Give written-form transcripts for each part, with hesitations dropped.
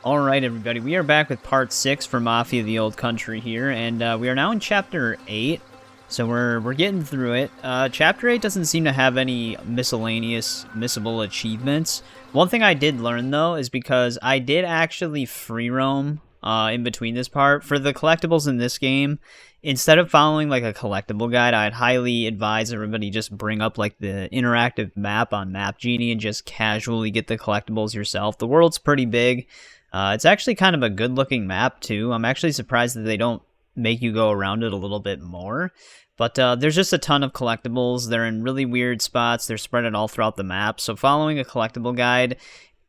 Alright everybody, we are back with part 6 for Mafia the Old Country here, and we are now in chapter 8, so we're getting through it. Chapter 8 doesn't seem to have any miscellaneous missable achievements. One thing I did learn though is because I did actually free roam in between this part. For the collectibles in this game, instead of following like a collectible guide, I'd highly advise everybody just bring up like the interactive map on Map Genie and just casually get the collectibles yourself. The world's pretty big. It's actually kind of a good-looking map, too. I'm actually surprised that they don't make you go around it a little bit more. But there's just a ton of collectibles. They're in really weird spots. They're spread all throughout the map. So following a collectible guide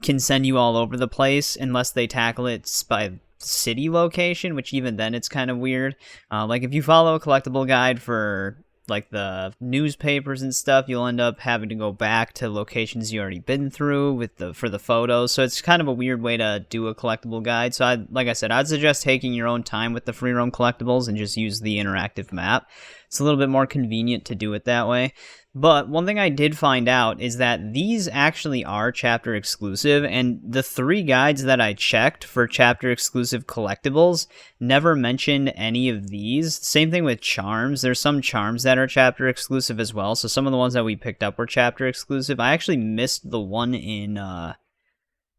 can send you all over the place unless they tackle it by city location, which even then it's kind of weird. Like if you follow a collectible guide for like the newspapers and stuff, you'll end up having to go back to locations you already been through for the photos. So it's kind of a weird way to do a collectible guide. So like I said, I'd suggest taking your own time with the free roam collectibles and just use the interactive map. It's a little bit more convenient to do it that way. But one thing I did find out is that these actually are chapter exclusive, and the 3 guides that I checked for chapter exclusive collectibles never mentioned any of these. Same thing with charms. There's some charms that are chapter exclusive as well, so some of the ones that we picked up were chapter exclusive. I actually missed the one in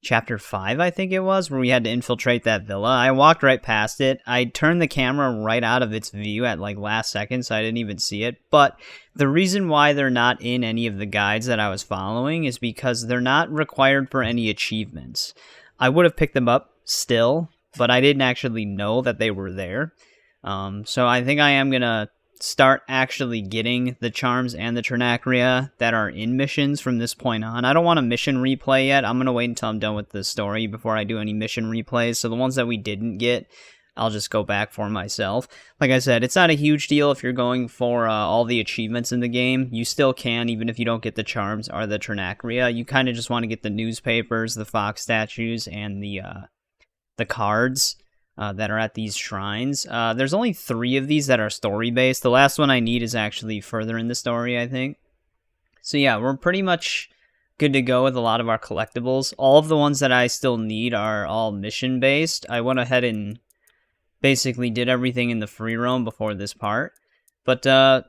Chapter 5, I think it was, where we had to infiltrate that villa. I walked right past it. I turned the camera right out of its view at like last second, so I didn't even see it. But the reason why they're not in any of the guides that I was following is because they're not required for any achievements. I would have picked them up still, but I didn't actually know that they were there. So I think I am going to start actually getting the charms and the Trinacria that are in missions from this point on. I don't want a mission replay yet. I'm going to wait until I'm done with the story before I do any mission replays. So the ones that we didn't get, I'll just go back for myself. Like I said, it's not a huge deal if you're going for all the achievements in the game. You still can, even if you don't get the charms or the Trinacria. You kind of just want to get the newspapers, the fox statues, and the cards that are at these shrines. There's only 3 of these that are story-based. The last one I need is actually further in the story, I think. So yeah, we're pretty much good to go with a lot of our collectibles. All of the ones that I still need are all mission-based. I went ahead and basically did everything in the free roam before this part. But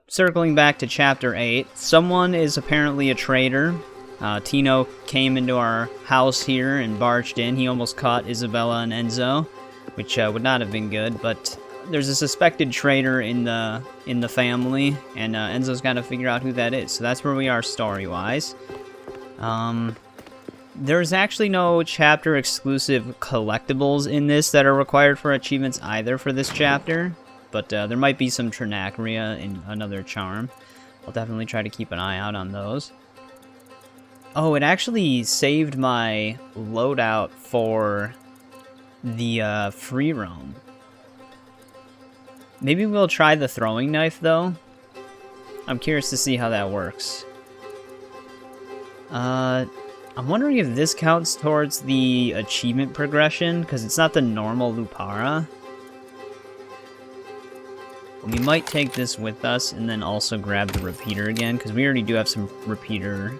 circling back to Chapter 8, someone is apparently a traitor. Tino came into our house here and barged in. He almost caught Isabella and Enzo, which would not have been good, but there's a suspected traitor in the family, and Enzo's got to figure out who that is. So that's where we are story-wise. There's actually no chapter-exclusive collectibles in this that are required for achievements either for this chapter, but there might be some Trinacria in another charm. I'll definitely try to keep an eye out on those. Oh, it actually saved my loadout for the free roam. Maybe we'll try the throwing knife though. I'm curious to see how that works. I'm wondering if this counts towards the achievement progression, because it's not the normal Lupara. We might take this with us and then also grab the repeater again, because we already do have some repeater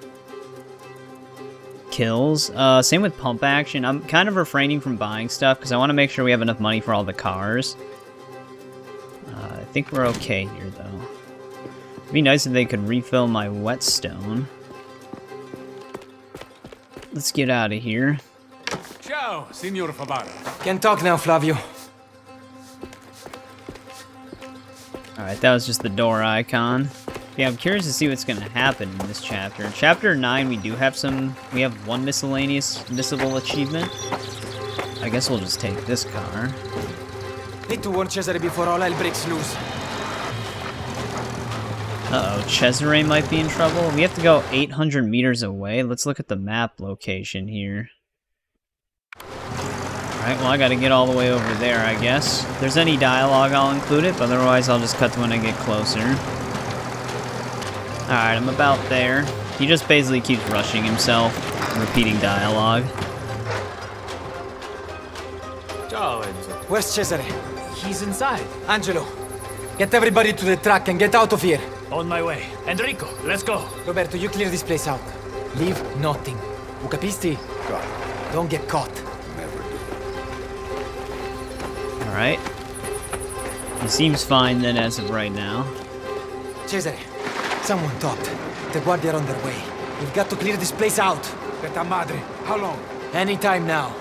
kills. Same with pump action. I'm kind of refraining from buying stuff because I want to make sure we have enough money for all the cars. I think we're okay here though. It'd be nice if they could refill my whetstone. Let's get out of here. Ciao, Signor Spadaro. Can talk now, Flavio. Alright, that was just the door icon. Yeah, I'm curious to see what's going to happen in this chapter. In Chapter 9, we have one miscellaneous missable achievement. I guess we'll just take this car. Need to warn Cesare before all hell breaks loose. Uh-oh, Cesare might be in trouble. We have to go 800 meters away. Let's look at the map location here. Alright, well I gotta get all the way over there, I guess. If there's any dialogue, I'll include it, but otherwise I'll just cut to when I get closer. Alright, I'm about there. He just basically keeps rushing himself, repeating dialogue. Ciao, Enzo. Where's Cesare? He's inside. Angelo, get everybody to the truck and get out of here. On my way. Enrico, let's go. Roberto, you clear this place out. Leave nothing. You capisti? Got it. Don't get caught. Never do. Alright. He seems fine then as of right now. Cesare, someone talked. The Guardia are on their way. We've got to clear this place out. Beta madre. How long? Anytime now.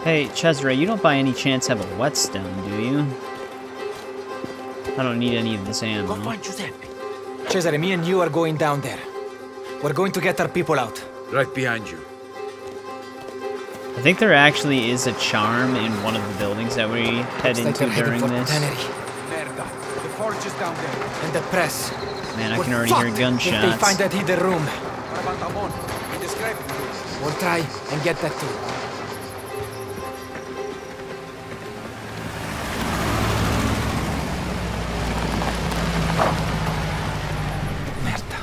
Hey, Cesare, you don't by any chance have a whetstone, do you? I don't need any of this ammo. Go find Giuseppe. Cesare, me and you are going down there. We're going to get our people out. Right behind you. I think there actually is a charm in one of the buildings that we head Looks like into they're heading during for this. Tannery. Merda. The forge is down there. And the press. Man, I We're can already hear fucked gunshots. if they find that hidden room. What about Amon? Describe it. We'll try and get that too. Merda.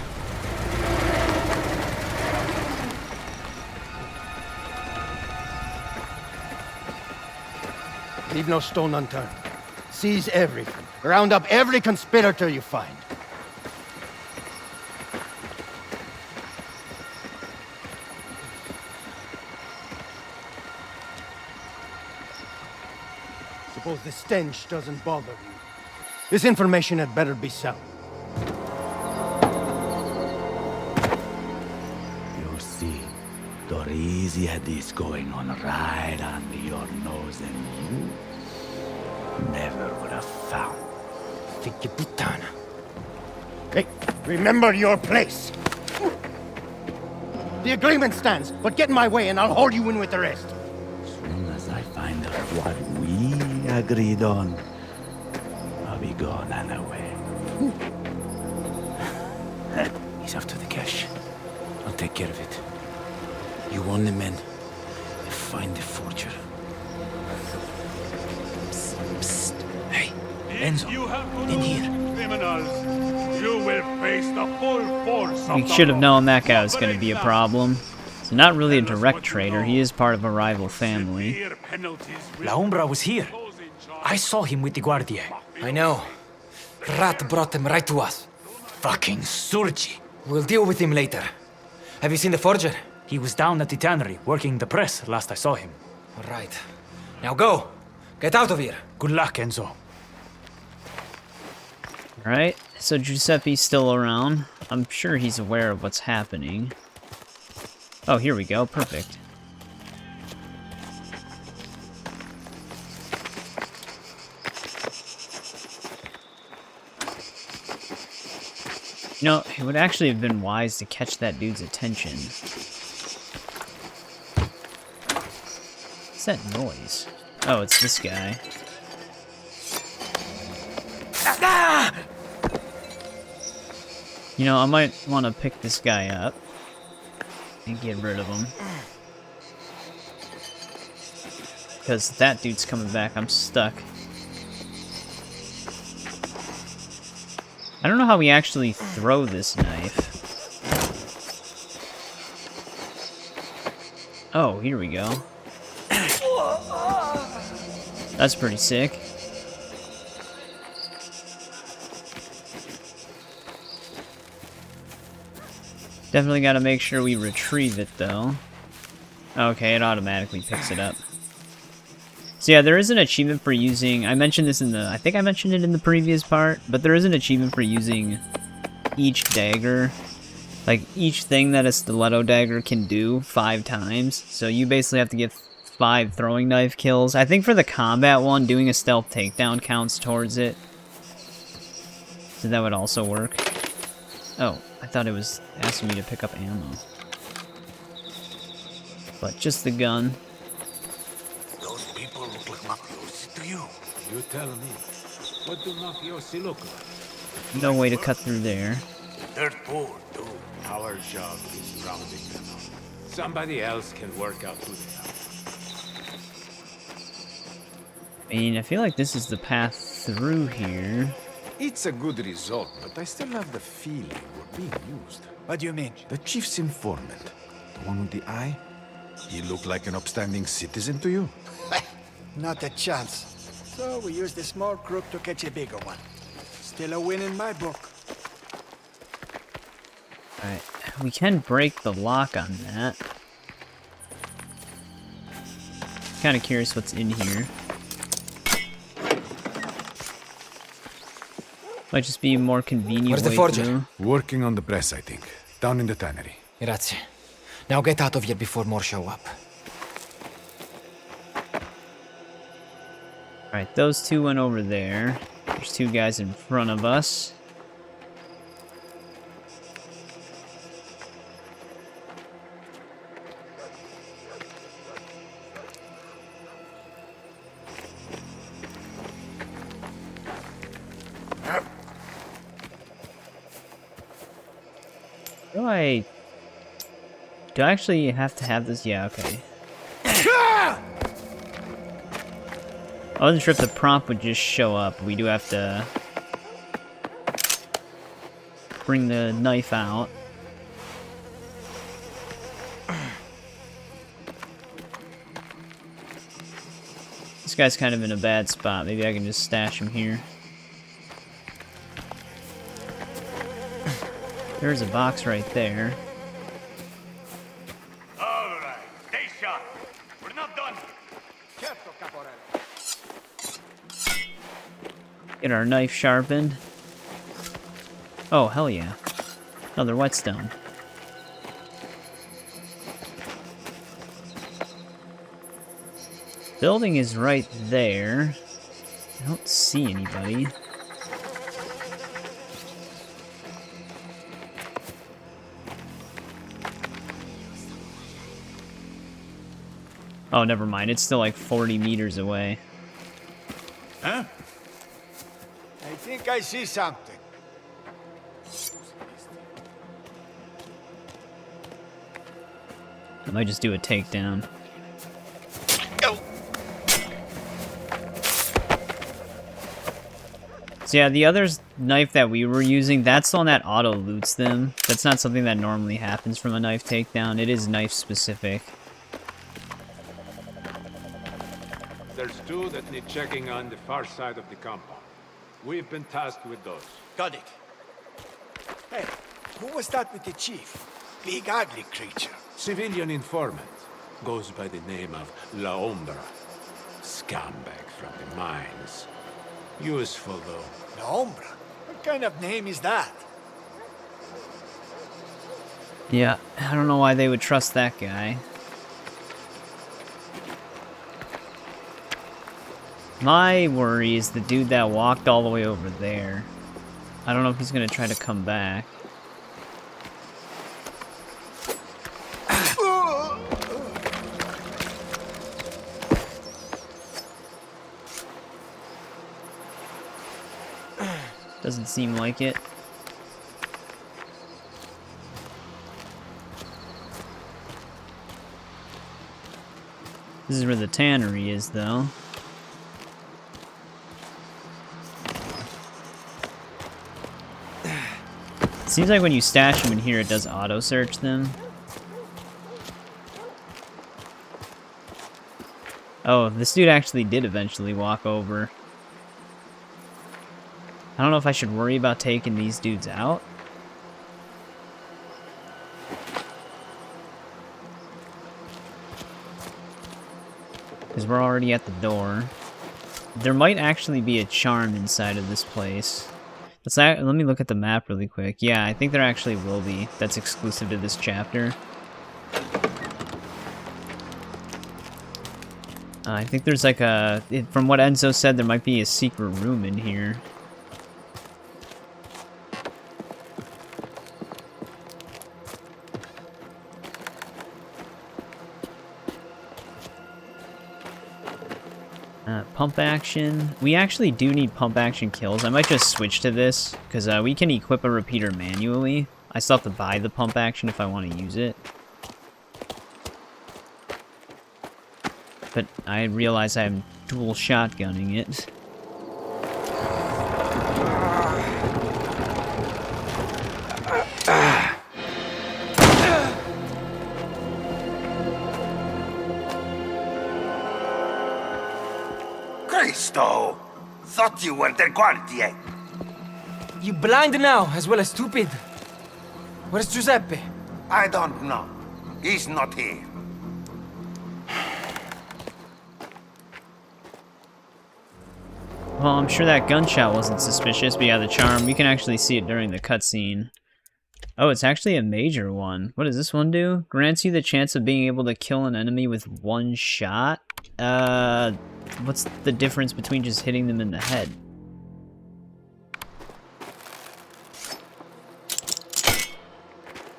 Leave no stone unturned. Seize everything. Round up every conspirator you find. Suppose the stench doesn't bother you. This information had better be sound. You see, Torrisi had this going on right under your nose, and you never would have found. Figlio puttana. Hey, remember your place! The agreement stands, but get in my way and I'll haul you in with the rest. As soon as I find out what we agreed on, I'll be gone and away. He's off to the cache. I'll take care of it. You warn the men. Find the forger. Psst. Hey, Enzo. In here. Criminals, you will face the full force of We should have known that guy was going to be a problem. So not really a direct traitor, he is part of a rival family. La Umbra was here. I saw him with the Guardia. I know. Rat brought him right to us. Fucking Surgi. We'll deal with him later. Have you seen the forger? He was down at the tannery, working the press last I saw him. All right. Now go. Get out of here. Good luck, Enzo. Alright, so Giuseppe's still around. I'm sure he's aware of what's happening. Oh, here we go. Perfect. You know, it would actually have been wise to catch that dude's attention. What's that noise? Oh, it's this guy. You know, I might want to pick this guy up and get rid of him. Because that dude's coming back, I'm stuck. I don't know how we actually throw this knife. Oh, here we go. That's pretty sick. Definitely gotta make sure we retrieve it, though. Okay, it automatically picks it up. So yeah, there is an achievement for using... I mentioned this in the... I think I mentioned it in the previous part, but there is an achievement for using each dagger. Like, each thing that a stiletto dagger can do 5 times. So you basically have to get 5 throwing knife kills. I think for the combat one, doing a stealth takedown counts towards it. So that would also work. Oh, I thought it was asking me to pick up ammo. But just the gun. Those people look like mafiosi to you. You tell me. What do mafiosi look like? No way to cut through there. They're poor, too. Our job is rounding them up. Somebody else can work out who they are. I mean, I feel like this is the path through here. It's a good result, but I still have the feeling we're being used. What do you mean? The chief's informant, the one with the eye, he looked like an upstanding citizen to you? Not a chance. So we used a small crook to catch a bigger one. Still a win in my book. Alright, we can break the lock on that. kind of curious what's in here. Might just be a more convenient Where's the way forger? through. Working on the press, I think. Down in the tannery. Grazie. Now get out of here before more show up. Alright, those two went over there. There's two guys in front of us. Do I actually have to have this? Yeah, okay. I wasn't sure if the prompt would just show up. We do have to bring the knife out. This guy's kind of in a bad spot. Maybe I can just stash him here. There's a box right there. Alright, stay sharp. We're not done. Get our knife sharpened. Oh, hell yeah. Another whetstone. Building is right there. I don't see anybody. Oh, never mind. It's still like 40 meters away. Huh? I think I see something. I might just do a takedown. So yeah, the other knife that we were using, that's the one that auto-loots them. That's not something that normally happens from a knife takedown. It is knife-specific. There's two that need checking on the far side of the compound. We've been tasked with those. Got it. Hey, who was that with the chief? Big ugly creature. Civilian informant. Goes by the name of La Ombra. Scumbag from the mines. Useful, though. La Ombra? What kind of name is that? Yeah, I don't know why they would trust that guy. My worry is the dude that walked all the way over there. I don't know if he's gonna try to come back. Doesn't seem like it. This is where the tannery is, though. Seems like when you stash them in here, it does auto-search them. Oh, this dude actually did eventually walk over. I don't know if I should worry about taking these dudes out. Because we're already at the door. There might actually be a charm inside of this place. Let me look at the map really quick. Yeah, I think there actually will be. That's exclusive to this chapter. I think there's like a... From what Enzo said, there might be a secret room in here. Pump action. We actually do need pump action kills. I might just switch to this, because we can equip a repeater manually. I still have to buy the pump action if I want to use it. But I realize I'm dual shotgunning it. Cristo! Thought you were the guardian. You blind now, as well as stupid. Where's Giuseppe? I don't know. He's not here. Well, I'm sure that gunshot wasn't suspicious, but yeah, the charm, you can actually see it during the cutscene. Oh, it's actually a major one. What does this one do? Grants you the chance of being able to kill an enemy with one shot? What's the difference between just hitting them in the head?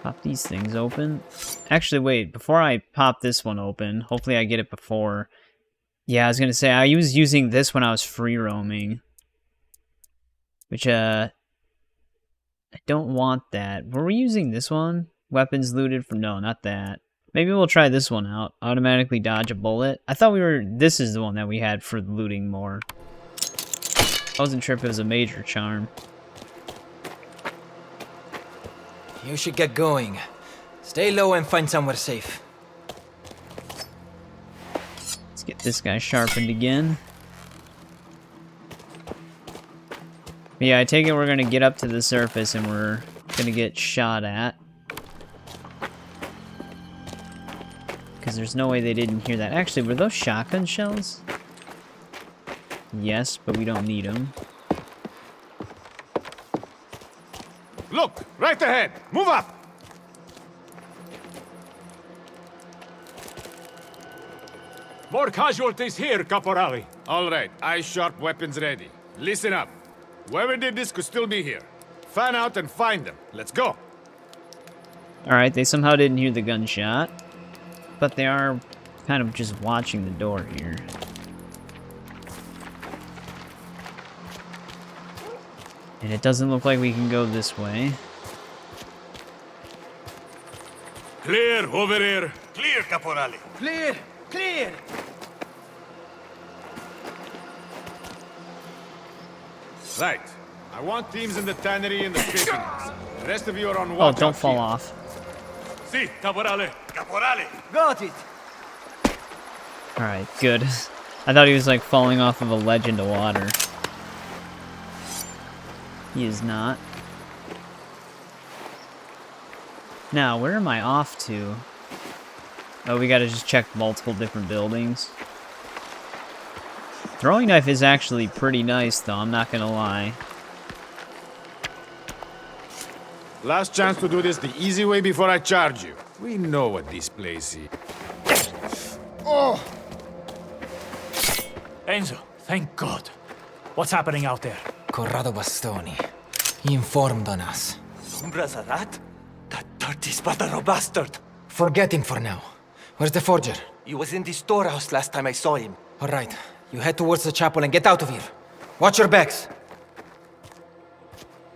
Pop these things open. Actually, wait, before I pop this one open, hopefully I get it before. Yeah, I was gonna say, I was using this when I was free roaming. Which, I don't want that. Were we using this one? Weapons looted from, no, not that. Maybe we'll try this one out. Automatically dodge a bullet. I thought this is the one that we had for looting more. I wasn't sure if it was a major charm. You should get going. Stay low and find somewhere safe. Let's get this guy sharpened again. But yeah, I take it we're gonna get up to the surface and we're gonna get shot at. Because there's no way they didn't hear that. Actually, were those shotgun shells? Yes, but we don't need them. Look, right ahead. Move up. More casualties here, Caporale. All right, eye-sharp weapons ready. Listen up. Whoever did this could still be here. Fan out and find them. Let's go. Alright, they somehow didn't hear the gunshot. But they are kind of just watching the door here. And it doesn't look like we can go this way. Clear over here. Clear, Caporale. Clear! Clear! Right. I want teams in the tannery and the fishing house. The rest of you are on Oh, watch don't out fall here. off. Si, Caporale. Caporale. Got it! Alright, good. I thought he was like falling off of a ledge into water. He is not. Now, where am I off to? Oh, we gotta just check multiple different buildings. Throwing knife is actually pretty nice, though, I'm not gonna lie. Last chance to do this the easy way before I charge you. We know what this place is. Oh! Enzo, thank God. What's happening out there? Corrado Bastoni. He informed on us. Sombra's a rat? That dirty Spadaro bastard. Forget him for now. Where's the forger? He was in the storehouse last time I saw him. All right. You head towards the chapel and get out of here. Watch your backs.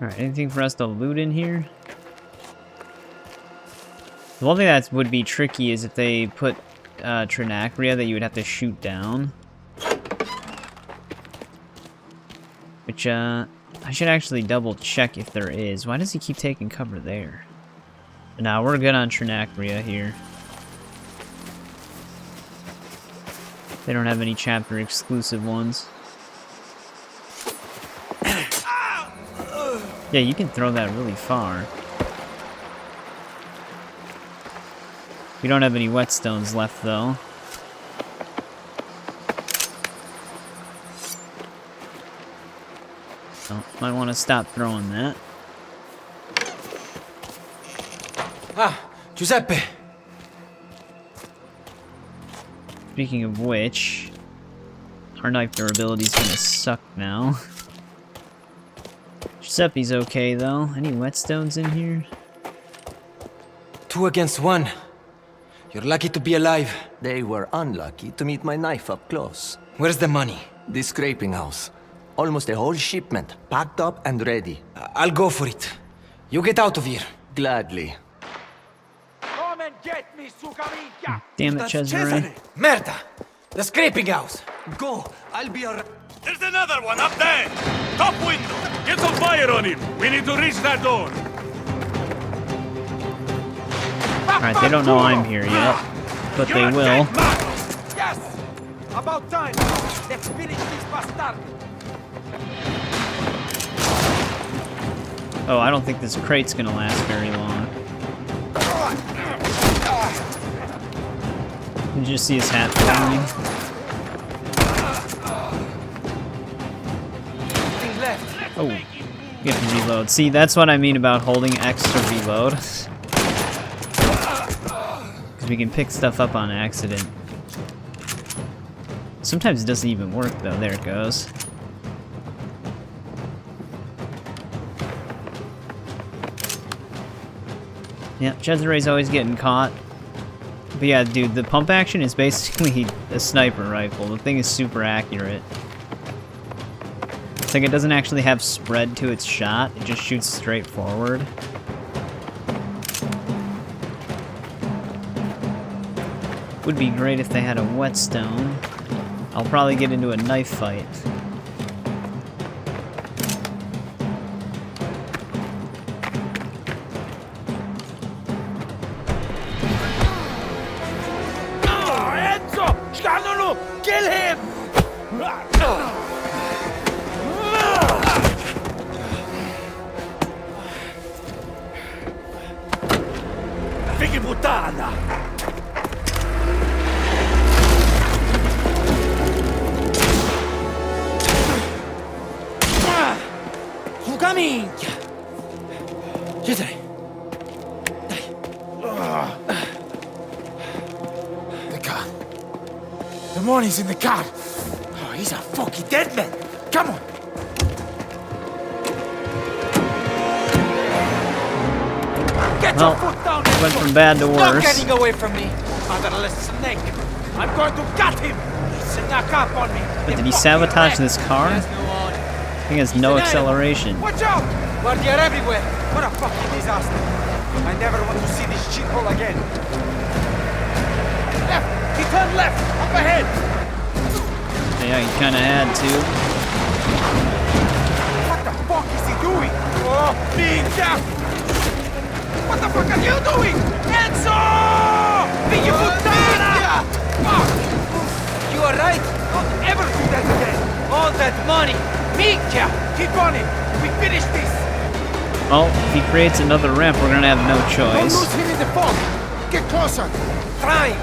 Alright, anything for us to loot in here? The one thing that would be tricky is if they put Trinacria that you would have to shoot down. Which, I should actually double check if there is. Why does he keep taking cover there? But now we're good on Trinacria here. They don't have any chapter exclusive ones. Yeah, you can throw that really far. We don't have any whetstones left, though. So, might want to stop throwing that. Ah, Giuseppe. Speaking of which, our knife durability is gonna suck now. Giuseppe's okay, though. Any whetstones in here? 2 against 1. You're lucky to be alive. They were unlucky to meet my knife up close. Where's the money? The scraping house. Almost a whole shipment, packed up and ready. I'll go for it. You get out of here. Gladly. Come and get me, suka minchia! Damn it, Cesare. Merda! The scraping house! Go! I'll be around. There's another one up there! Top window! Get some fire on him. We need to reach that door. Alright, they don't know I'm here yet, but they will. Yes! About time! Let's finish this bastard! Oh, I don't think this crate's gonna last very long. Did you just see his hat falling? Oh, you have to reload. See, that's what I mean about holding X to reload. Because we can pick stuff up on accident. Sometimes it doesn't even work, though. There it goes. Yeah, Cesare's always getting caught. But yeah, dude, the pump action is basically a sniper rifle. The thing is super accurate. It's like it doesn't actually have spread to its shot, it just shoots straight forward. Would be great if they had a whetstone. I'll probably get into a knife fight. Enzo! Scandalo! Kill him! Figli puttana! Suca minchia! Cesare! Dai! The car. The money's in the car. Oh, he's a fucking dead man. Come on. Get Well, your foot down, went Enzo. from bad to Stop worse. getting away from me, motherless snake. I'm going to gut him. He snuck up on me. But did he sabotage this car? There's no on. He has no acceleration. Watch out! Guardi are everywhere. What a fucking disaster. I never want to see this shithole again. Left! He turned left! Up ahead! Yeah, he kinda had to. What the fuck is he doing? Oh, minchia! What the fuck are you doing? Enzo! Figli puttana! Fuck! You are right. Don't ever do that again. All that money. Minchia! Keep on it. We finish this. Well, if he creates another ramp, we're gonna have no Don't choice. lose him in the fog. Get closer. Try.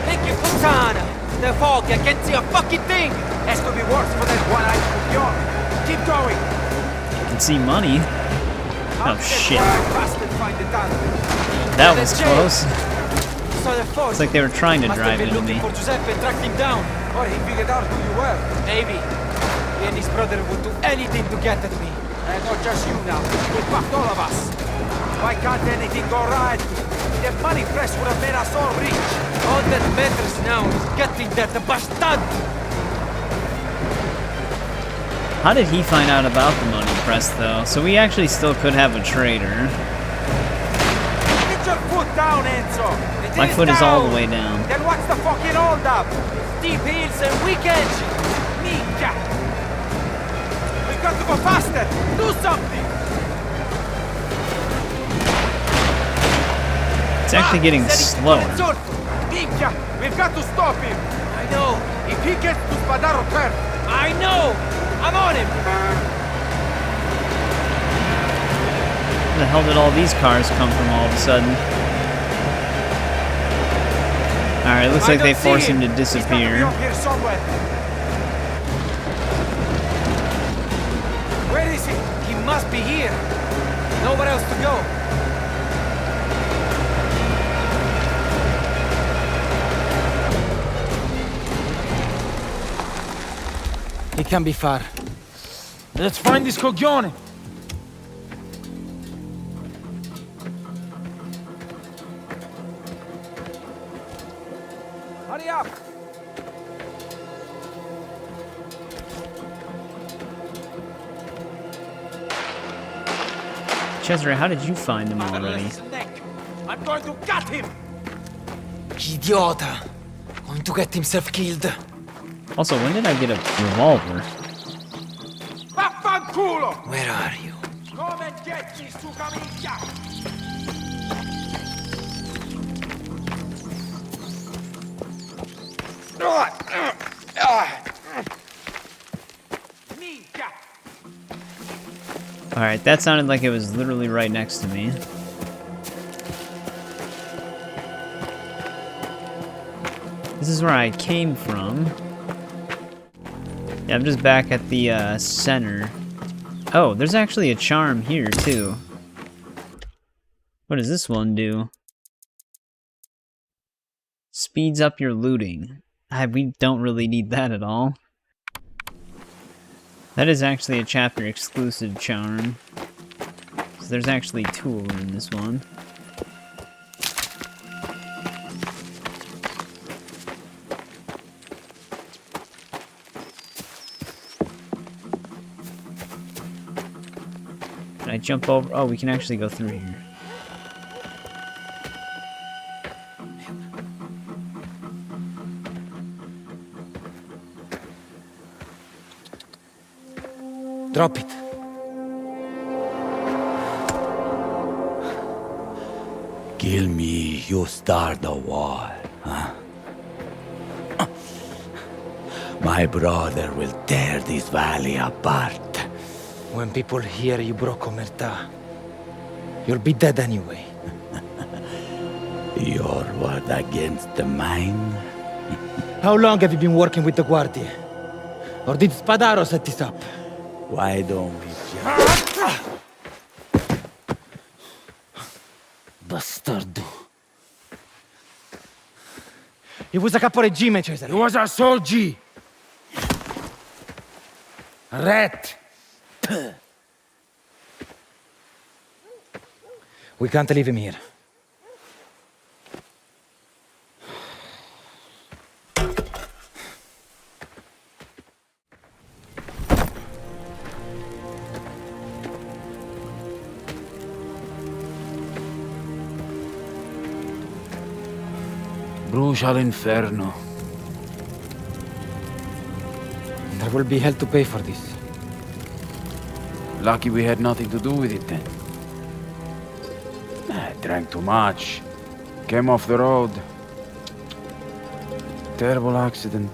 Thank you, puttana. The fog, I can't see a fucking thing. Has to be worse for that one-eyed coglione. Keep going. You can see money. Oh shit. That That was close. It's like they were trying to drive into me. For Giuseppe and tracked him down. Or he figured out who you were. Maybe. He and his brother would do anything to get at me. And not just you now. We fucked all of us. Why can't anything go right? The money press would have made us all rich. All that matters now is getting that bastard. How did he find out about the money press, though? So we actually still could have a traitor. Get your foot down, Enzo. My foot is all the way down. Then what's the fucking hold up? Steep hills and weak engine. Minchia. We've got to go faster. Do something. It's actually getting slower. Minchia. We've got to stop him. I know. If he gets to Spadaro turn. I know. I'm on him. Where the hell did all these cars come from all of a sudden? Alright, looks like they forced him to disappear. Where is he? He must be here. Nowhere else to go. He can't be far. Let's find this coglione. Hurry up! Cesare, how did you find them already? I'm going to gut him! Idiota! Going to get himself killed. Also, when did I get a revolver? Vaffanculo! Where are you? Come and get me, suca minchia! Alright, that sounded like it was literally right next to me. This is where I came from. Yeah, I'm just back at the center. Oh, there's actually a charm here, too. What does this one do? Speeds up your looting. We don't really need that at all. That is actually a chapter exclusive charm. So there's actually two of them in this one. Can I jump over? Oh, we can actually go through here. Drop it. Kill me, you start the war, huh? My brother will tear this valley apart. When people hear you broke Omerta, you'll be dead anyway. Your word against mine? How long have you been working with the Guardia? Or did Spadaro set this up? Why don't we just... Bastardo. He was a caporegime, Cesare. He was a soldier. Rat. We can't leave him here. Brucia all'inferno. There will be hell to pay for this. Lucky we had nothing to do with it then. I drank too much. Came off the road. Terrible accident.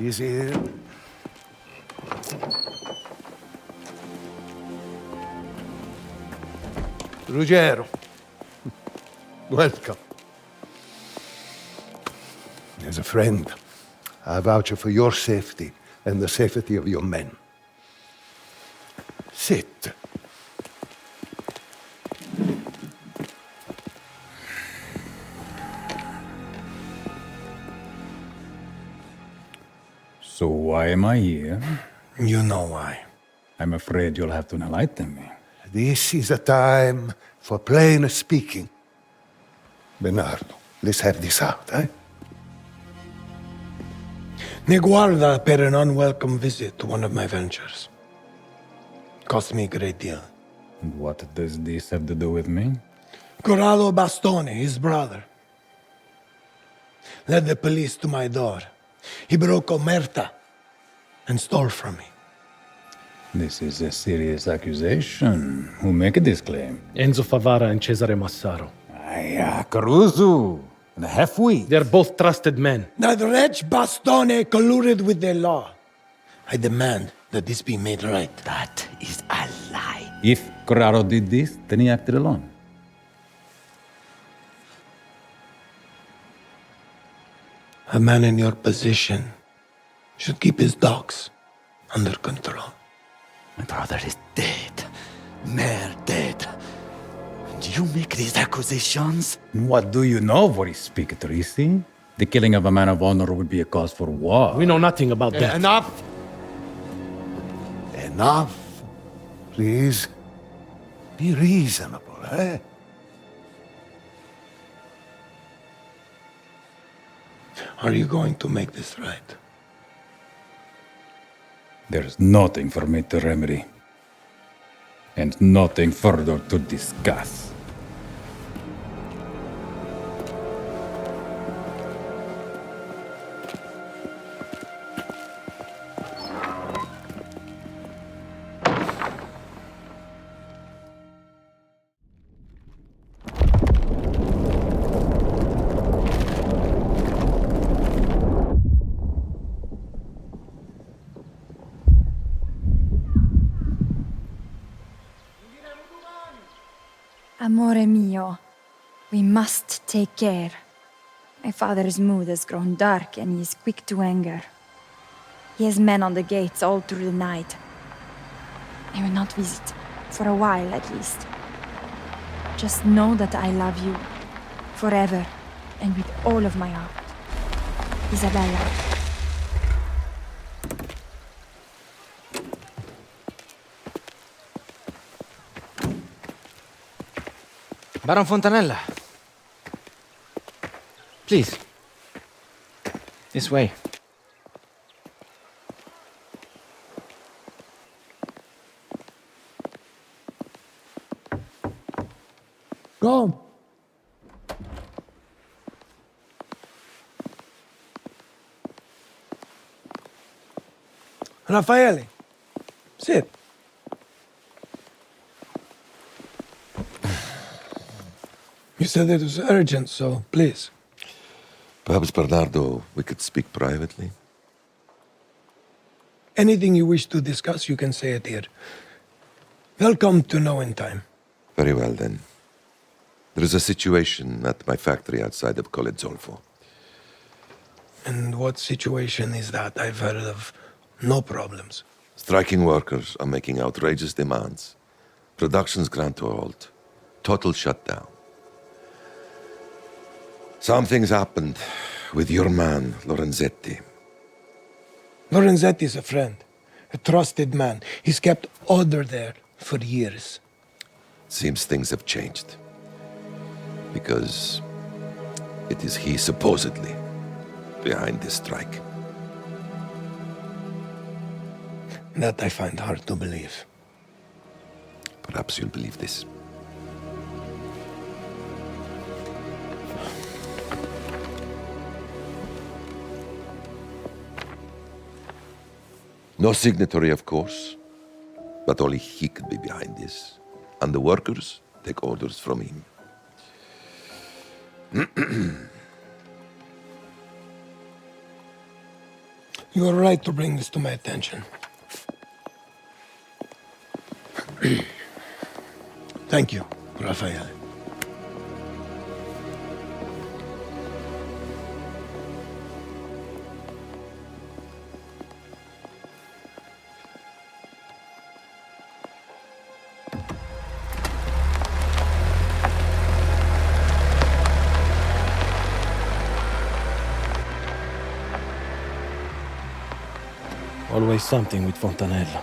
Easy. Ruggero. Welcome. As a friend, I vouch for your safety and the safety of your men. Sit. So why am I here? You know why. I'm afraid you'll have to enlighten me. This is a time for plain speaking. Bernardo, let's have this out, eh? Ne guarda per an unwelcome visit to one of my ventures. Cost me a great deal. And what does this have to do with me? Corrado Bastone, his brother, led the police to my door. He broke Omerta and stole from me. This is a serious accusation. Who make this claim? Enzo Favara and Cesare Massaro. Caruso, and the half-wit. They're both trusted men. That wretch Bastone colluded with the law. I demand that this be made right. That is a lie. If Corrado did this, then he acted alone. A man in your position should keep his dogs under control. My brother is dead. Mere dead. Do you make these accusations? What do you know of what he speak, Torrisi? The killing of a man of honor would be a cause for war. We know nothing about that. Enough! Enough. Please. Be reasonable, eh? Are you going to make this right? There's nothing for me to remedy. And nothing further to discuss. Amore mio, we must take care. My father's mood has grown dark and he is quick to anger. He has men on the gates all through the night. I will not visit, for a while at least. Just know that I love you, forever, and with all of my heart. Isabella. Baron Fontanella. Please. This way. Go! Raffaele, sit. You said it was urgent, so please. Perhaps, Bernardo, we could speak privately? Anything you wish to discuss, you can say it here. Welcome to know in time. Very well, then. There is a situation at my factory outside of Collezolfo. And what situation is that? I've heard of no problems. Striking workers are making outrageous demands. Production's ground to a halt. Total shutdown. Something's happened with your man, Lorenzetti. Lorenzetti's a friend, a trusted man. He's kept order there for years. Seems things have changed. Because it is he supposedly behind this strike. That I find hard to believe. Perhaps you'll believe this. No signatory, of course, but only he could be behind this. And the workers take orders from him. You are right to bring this to my attention. Thank you, Raphael. Always something with Fontanella.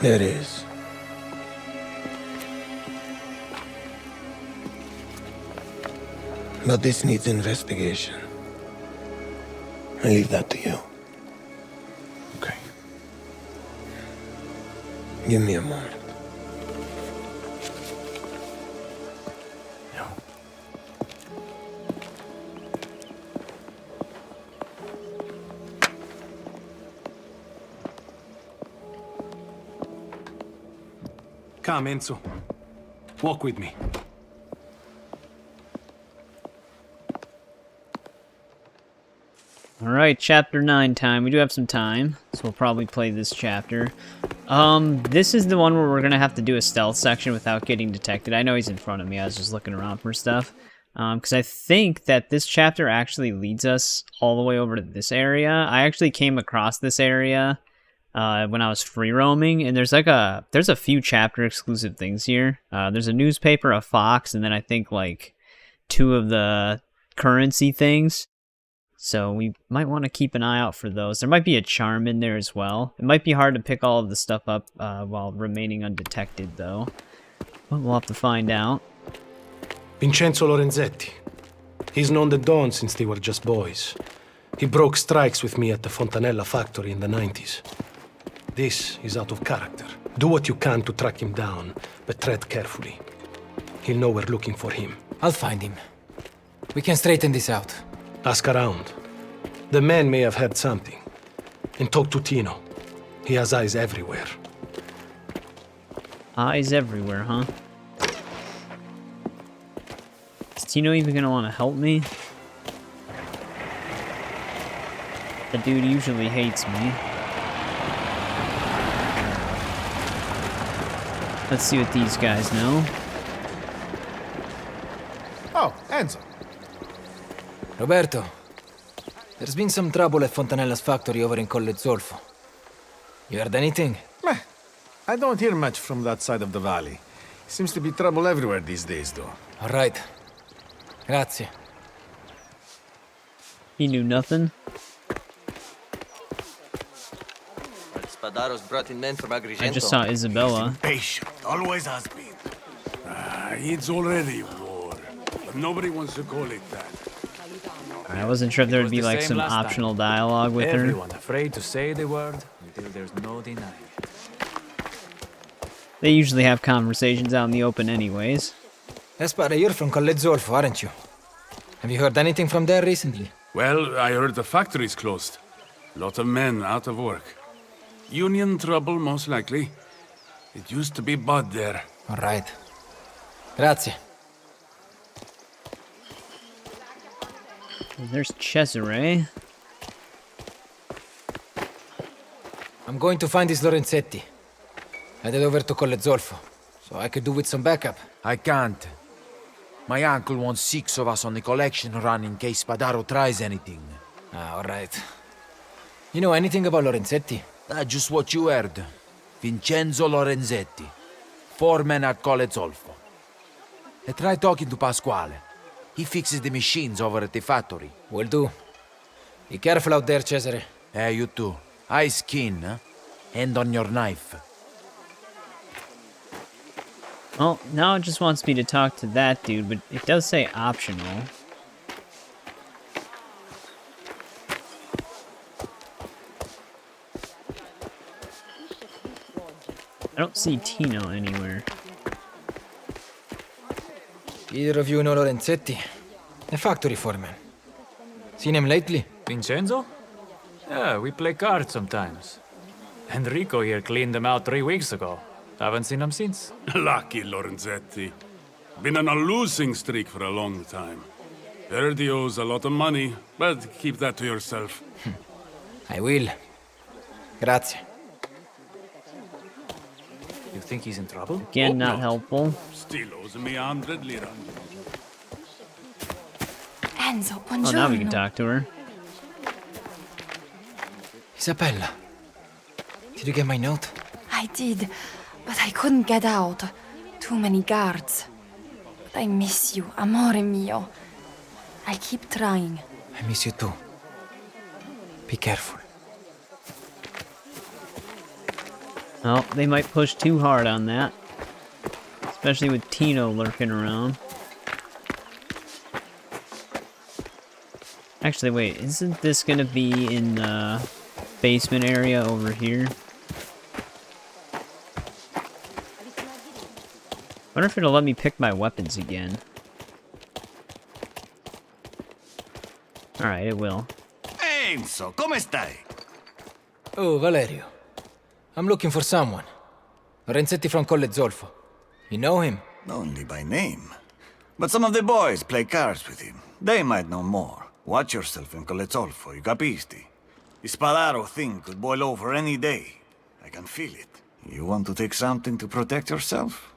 There is. But this needs investigation. I leave that to you. Okay. Give me a moment. Come, Enzo. Walk with me. Alright, chapter 9 time. We do have some time, so we'll probably play this chapter. This is the one where we're gonna have to do a stealth section without getting detected. I know he's in front of me, I was just looking around for stuff. Because I think that this chapter actually leads us all the way over to this area. I actually came across this area when I was free roaming, and there's a few chapter exclusive things here. There's a newspaper, a fox, and then I think like 2 of the currency things. So we might want to keep an eye out for those. There might be a charm in there as well. It might be hard to pick all of the stuff up while remaining undetected, though. But we'll have to find out. Vincenzo Lorenzetti. He's known the Don since they were just boys. He broke strikes with me at the Fontanella factory in the 90s. This is out of character. Do what you can to track him down, but tread carefully. He'll know we're looking for him. I'll find him. We can straighten this out. Ask around. The men may have heard something. And talk to Tino. He has eyes everywhere. Eyes everywhere, huh? Is Tino even gonna want to help me? The dude usually hates me. Let's see what these guys know. Enzo. Roberto, there's been some trouble at Fontanella's factory over in Collezolfo. You heard anything? Meh. I don't hear much from that side of the valley. Seems to be trouble everywhere these days, though. All right. Grazie. He knew nothing. Spadaro's brought in men from Agrigento. I just saw Isabella. Patient, always has been. It's already war. But nobody wants to call it that. I wasn't sure if there would be like some optional dialogue with her. Everyone afraid to say the word until there's no denying it. They usually have conversations out in the open anyways. Spadaro, you're from Collezolfo, aren't you? Have you heard anything from there recently? Well, I heard the factory's closed. Lot of men out of work. Union trouble, most likely. It used to be bad there. All right. Grazie. There's Cesare. I'm going to find this Lorenzetti. Headed over to Collezolfo, so I could do with some backup. I can't. My uncle wants 6 of us on the collection run in case Spadaro tries anything. All right. You know anything about Lorenzetti? Just what you heard. Vincenzo Lorenzetti. 4 men at Collezolfo. I tried talking to Pasquale. He fixes the machines over at the factory. Will do. Be careful out there, Cesare. Hey, you too. Eyes keen, huh? Hand on your knife. Well, now it just wants me to talk to that dude, but it does say optional. I don't see Tino anywhere. Either of you know Lorenzetti? A factory foreman. Seen him lately? Vincenzo? Yeah, we play cards sometimes. Enrico here cleaned them out 3 weeks ago. Haven't seen him since. Lucky Lorenzetti. Been on a losing streak for a long time. Heard he owes a lot of money, but keep that to yourself. I will. Grazie. You think he's in trouble? Again, not helpful. Still owes me 100 lira. Enzo, Oh, buongiorno. now we can talk to her. Isabella. Did you get my note? I did, but I couldn't get out. Too many guards. But I miss you, amore mio. I'll keep trying. I miss you too. Be careful. Well, they might push too hard on that. Especially with Tino lurking around. Actually, wait, isn't this gonna be in the basement area over here? Wonder if it'll let me pick my weapons again. Alright, it will. Enzo, come stai? Oh, Valerio. I'm looking for someone. Lorenzetti from Collezolfo. You know him? Only by name. But some of the boys play cards with him. They might know more. Watch yourself in Collezolfo, you capisti? The Spadaro thing could boil over any day. I can feel it. You want to take something to protect yourself?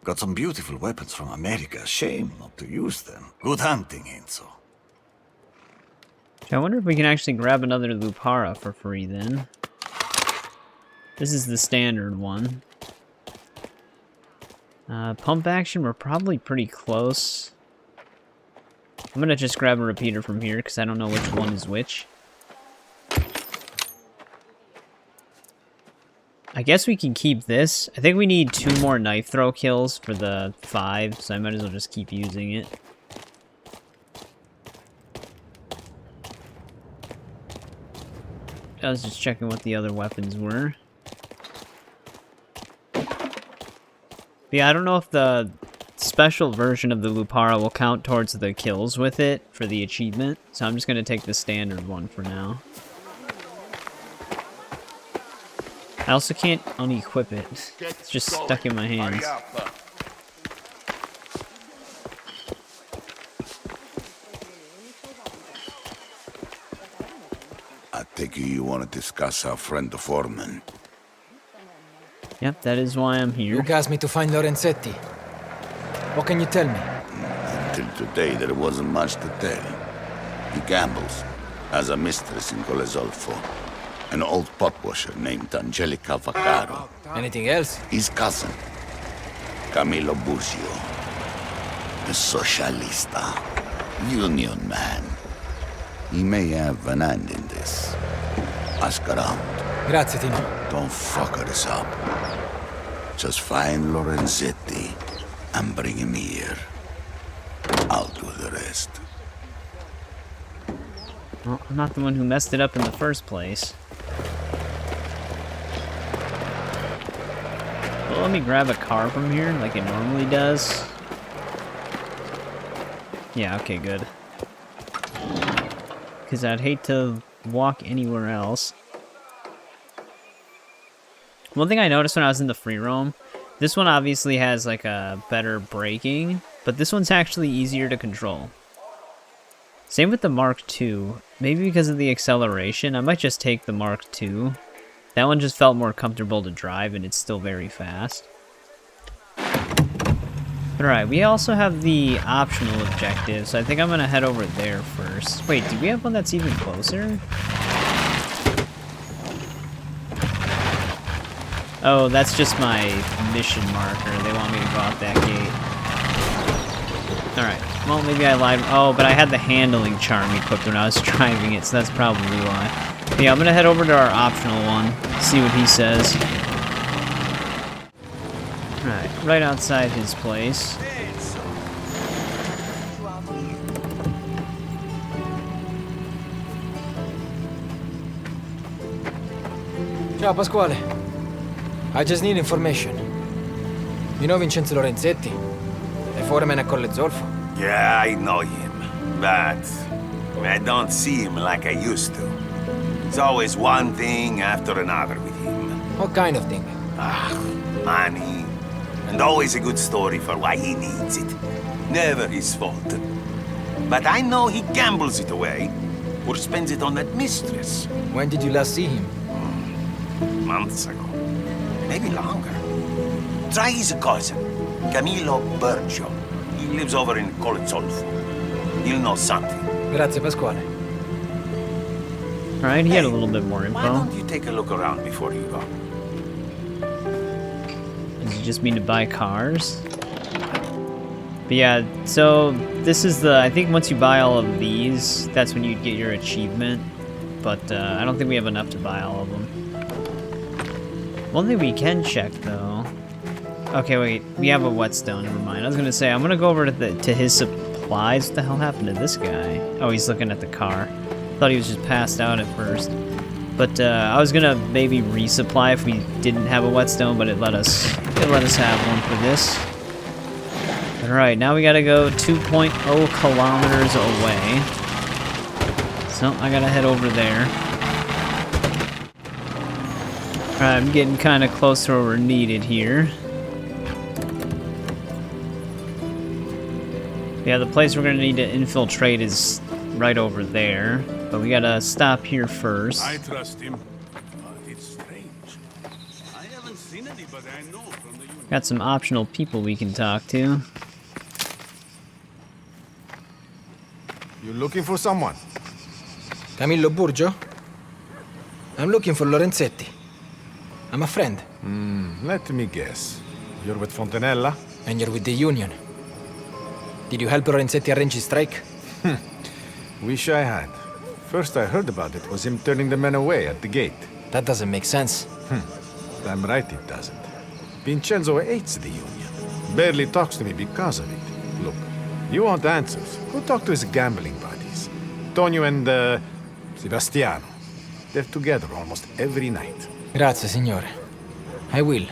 Got some beautiful weapons from America. Shame not to use them. Good hunting, Enzo. I wonder if we can actually grab another Lupara for free then. This is the standard one. Pump action, we're probably pretty close. I'm gonna just grab a repeater from here because I don't know which one is which. I guess we can keep this. I think we need 2 more knife throw kills for the 5, so I might as well just keep using it. I was just checking what the other weapons were. Yeah, I don't know if the special version of the Lupara will count towards the kills with it for the achievement, so I'm just going to take the standard one for now. I also can't unequip it. It's just stuck in my hands. I take it you want to discuss our friend the foreman. Yep, that is why I'm here. You asked me to find Lorenzetti. What can you tell me? Until today, there wasn't much to tell. He gambles, has a mistress in Collezolfo, an old pot washer named Angelica Vaccaro. Anything else? His cousin, Camillo Busio, the socialista, union man. He may have an hand in this. Ask around. Grazie, Tino. Don't fuck us up. Just find Lorenzetti and bring him here. I'll do the rest. Well, I'm not the one who messed it up in the first place. Well, let me grab a car from here like it normally does. Yeah, okay, good. Because I'd hate to walk anywhere else. One thing I noticed when I was in the free roam, this one obviously has like a better braking, but this one's actually easier to control. Same with the Mark II. Maybe because of the acceleration, I might just take the Mark II. That one just felt more comfortable to drive, and it's still very fast. Alright, we also have the optional objective, so I think I'm gonna head over there first. Wait, do we have one that's even closer? Oh, that's just my mission marker. They want me to go out that gate. Alright, well, maybe I lied. Oh, but I had the handling charm equipped when I was driving it, so that's probably why. But yeah, I'm gonna head over to our optional one, see what he says. Alright, right outside his place. Ciao, Pasquale. I just need information. You know Vincenzo Lorenzetti? The foreman at Collezolfo? Yeah, I know him, but I don't see him like I used to. It's always one thing after another with him. What kind of thing? Money. And always a good story for why he needs it. Never his fault. But I know he gambles it away, or spends it on that mistress. When did you last see him? Months ago. Maybe longer. Try his cousin, Camillo Burgio. He lives over in Collezolfo. He'll know something. Grazie, Pasquale. Alright, he had a little bit more info. Why don't you take a look around before you go? Does he just mean to buy cars? But yeah, so this is the... I think once you buy all of these, that's when you'd get your achievement. But I don't think we have enough to buy all of them. One thing we can check, though... Okay, wait. We have a whetstone. Never mind. I was gonna say, I'm gonna go over to his supplies. What the hell happened to this guy? Oh, he's looking at the car. Thought he was just passed out at first. But I was gonna maybe resupply if we didn't have a whetstone, but it let us have one for this. Alright, now we gotta go 2.0 kilometers away. So I gotta head over there. Alright, I'm getting kinda close to where we're needed here. Yeah, the place we're gonna need to infiltrate is right over there. But we gotta stop here first. I trust him. It's strange. I haven't seen anybody I know from the union. Got some optional people we can talk to. You looking for someone? Camillo Burgio? I'm looking for Lorenzetti. I'm a friend. Let me guess. You're with Fontanella? And you're with the union. Did you help Lorenzetti arrange his strike? Wish I had. First I heard about it was him turning the men away at the gate. That doesn't make sense. I'm right it doesn't. Vincenzo hates the union. Barely talks to me because of it. Look, you want answers? Go talk to his gambling buddies. Tonio and, Sebastiano. They're together almost every night. Grazie, signore. I will.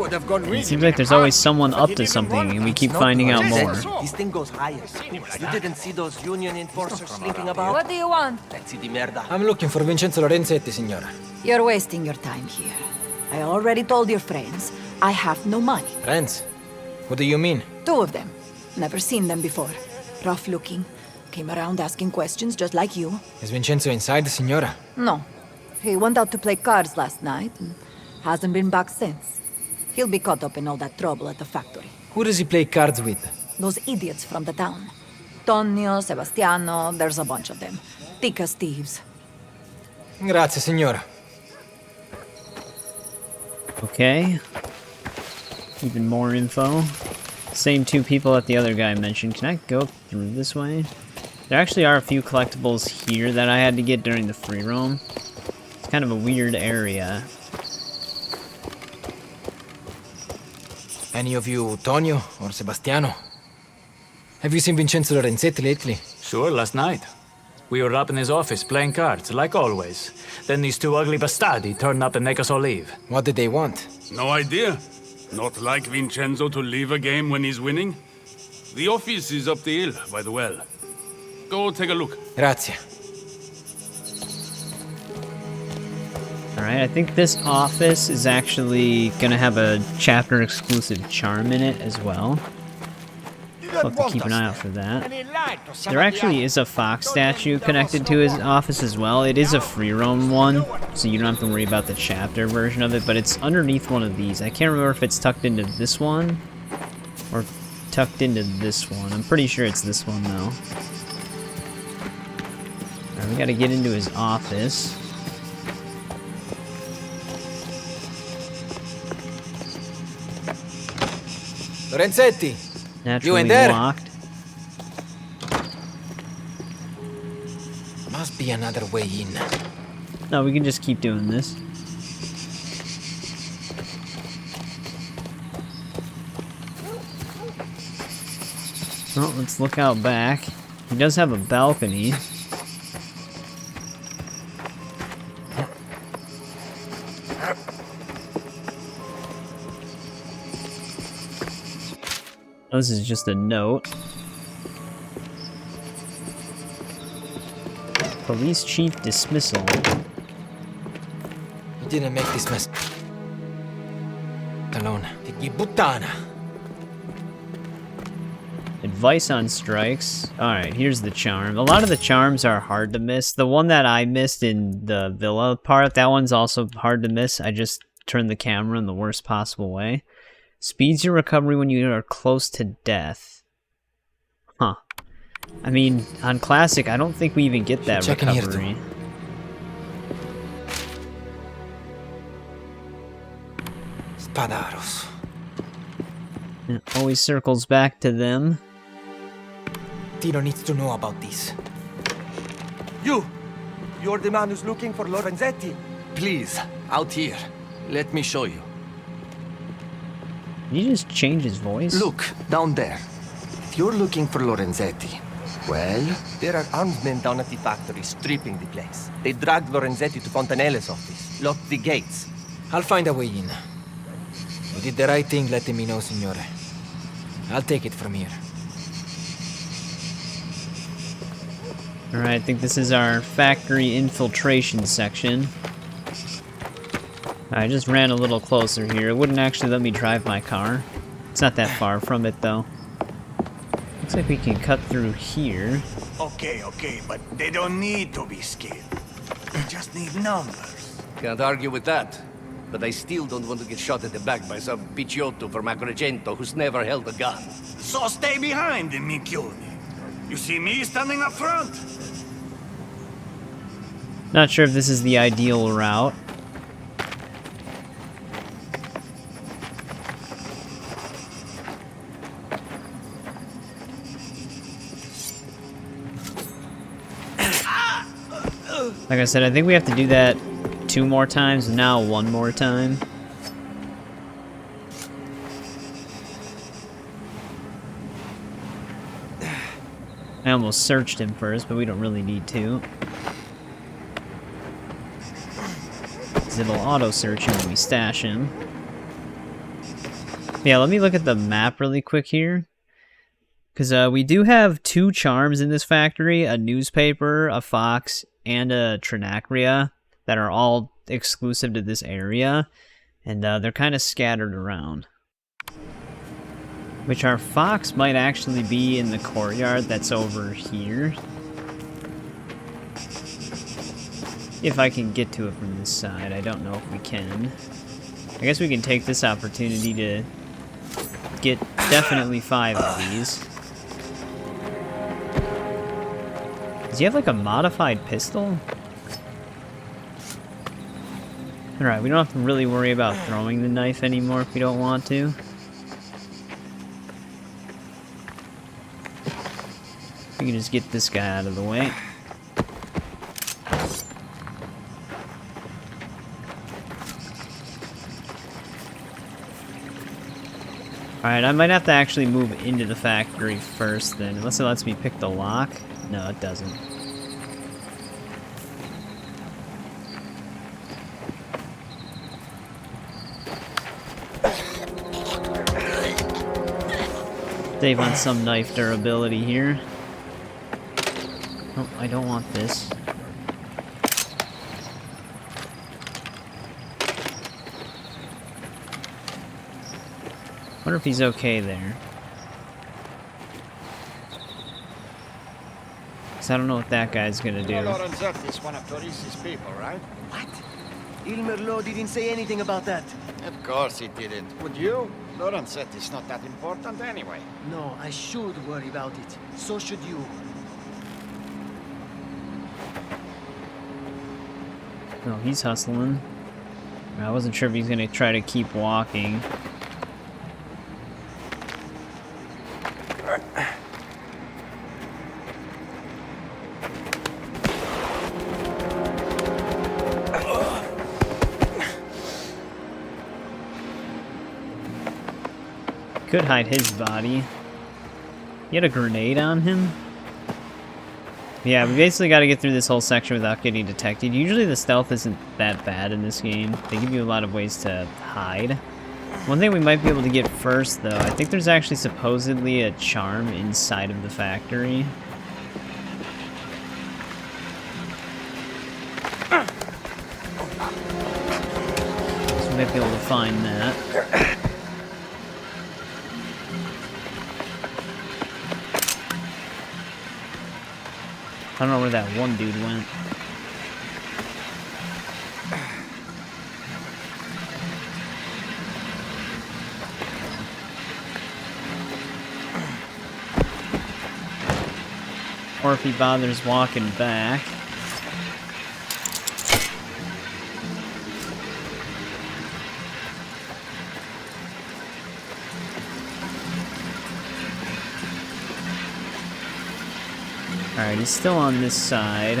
It seems like there's always someone up to something, and we keep finding out more. This thing goes higher. You didn't see those union enforcers slinking about? What do you want? Pezzi di merda. I'm looking for Vincenzo Lorenzetti, signora. You're wasting your time here. I already told your friends I have no money. Friends? What do you mean? 2 of them. Never seen them before. Rough looking. Came around asking questions just like you. Is Vincenzo inside, signora? No. He went out to play cards last night and hasn't been back since. He'll be caught up in all that trouble at the factory. Who does he play cards with? Those idiots from the town. Tonio, Sebastiano, there's a bunch of them. Thick as thieves. Grazie, signora. Okay. Even more info. Same two people that the other guy mentioned. Can I go through this way? There actually are a few collectibles here that I had to get during the free roam. It's kind of a weird area. Any of you Tonio or Sebastiano? Have you seen Vincenzo Lorenzetti lately? Sure, last night. We were up in his office playing cards, like always. Then these two ugly bastardi turned up and make us all leave. What did they want? No idea. Not like Vincenzo to leave a game when he's winning. The office is up the hill, by the well. Go take a look. Grazie. Alright, I think this office is actually gonna have a chapter-exclusive charm in it as well. I'll have to keep an eye out for that. There actually is a fox statue connected to his office as well. It is a free roam one, so you don't have to worry about the chapter version of it, but it's underneath one of these. I can't remember if it's tucked into this one or tucked into this one. I'm pretty sure it's this one though. Alright, we gotta get into his office. Lorenzetti! Naturally you in there? Locked. Must be another way in. No, we can just keep doing this. Well, let's look out back. He does have a balcony. Oh, this is just a note. Police chief dismissal. You didn't make this mess alone. Figli puttana. Advice on strikes. Alright, here's the charm. A lot of the charms are hard to miss. The one that I missed in the villa part, that one's also hard to miss. I just turned the camera in the worst possible way. Speeds your recovery when you are close to death. Huh. I mean, on Classic, I don't think we even get that recovery. Spadaros. It always circles back to them. Tino needs to know about this. You're the man who's looking for Lorenzetti? Please, out here. Let me show you. Did he just change his voice? Look, down there. If you're looking for Lorenzetti, well, there are armed men down at the factory stripping the place. They dragged Lorenzetti to Fontanella's office, locked the gates. I'll find a way in. You did the right thing letting me know, signore. I'll take it from here. Alright, I think this is our factory infiltration section. I just ran a little closer here. It wouldn't actually let me drive my car. It's not that far from it, though. Looks like we can cut through here. Okay, but they don't need to be scared. They just need numbers. Can't argue with that. But I still don't want to get shot at the back by some picciotto from Agrigento who's never held a gun. So stay behind, Minchioni. You see me standing up front? Not sure if this is the ideal route. Like I said, I think we have to do that 2 more times, now 1 more time. I almost searched him first, but we don't really need to. Because it'll auto-search him when we stash him. Yeah, let me look at the map really quick here. Because we do have 2 charms in this factory, a newspaper, a fox, and a Trinacria that are all exclusive to this area. And they're kind of scattered around. Which our fox might actually be in the courtyard that's over here. If I can get to it from this side. I don't know if we can. I guess we can take this opportunity to get definitely 5 of these. Does he have like a modified pistol? Alright, we don't have to really worry about throwing the knife anymore if we don't want to. We can just get this guy out of the way. Alright, I might have to actually move into the factory first then, unless it lets me pick the lock. No, it doesn't. Save on some knife durability here. Oh, I don't want this. Wonder if he's okay there. Cause I don't know what that guy's gonna do. Lorenzetti is one of Torrisi's people, right? What? Il Merlot didn't say anything about that. Of course he didn't. Would you? Lorenzetti's not that important anyway. No, I should worry about it. So should you. Oh, he's hustling. I wasn't sure if he's gonna try to keep walking. Could hide his body. He had a grenade on him. Yeah, we basically got to get through this whole section without getting detected. Usually the stealth isn't that bad in this game. They give you a lot of ways to hide. One thing we might be able to get first, though, I think there's actually supposedly a charm inside of the factory. So we might be able to find that. I don't know where that one dude went. Or if he bothers walking back. Alright, he's still on this side.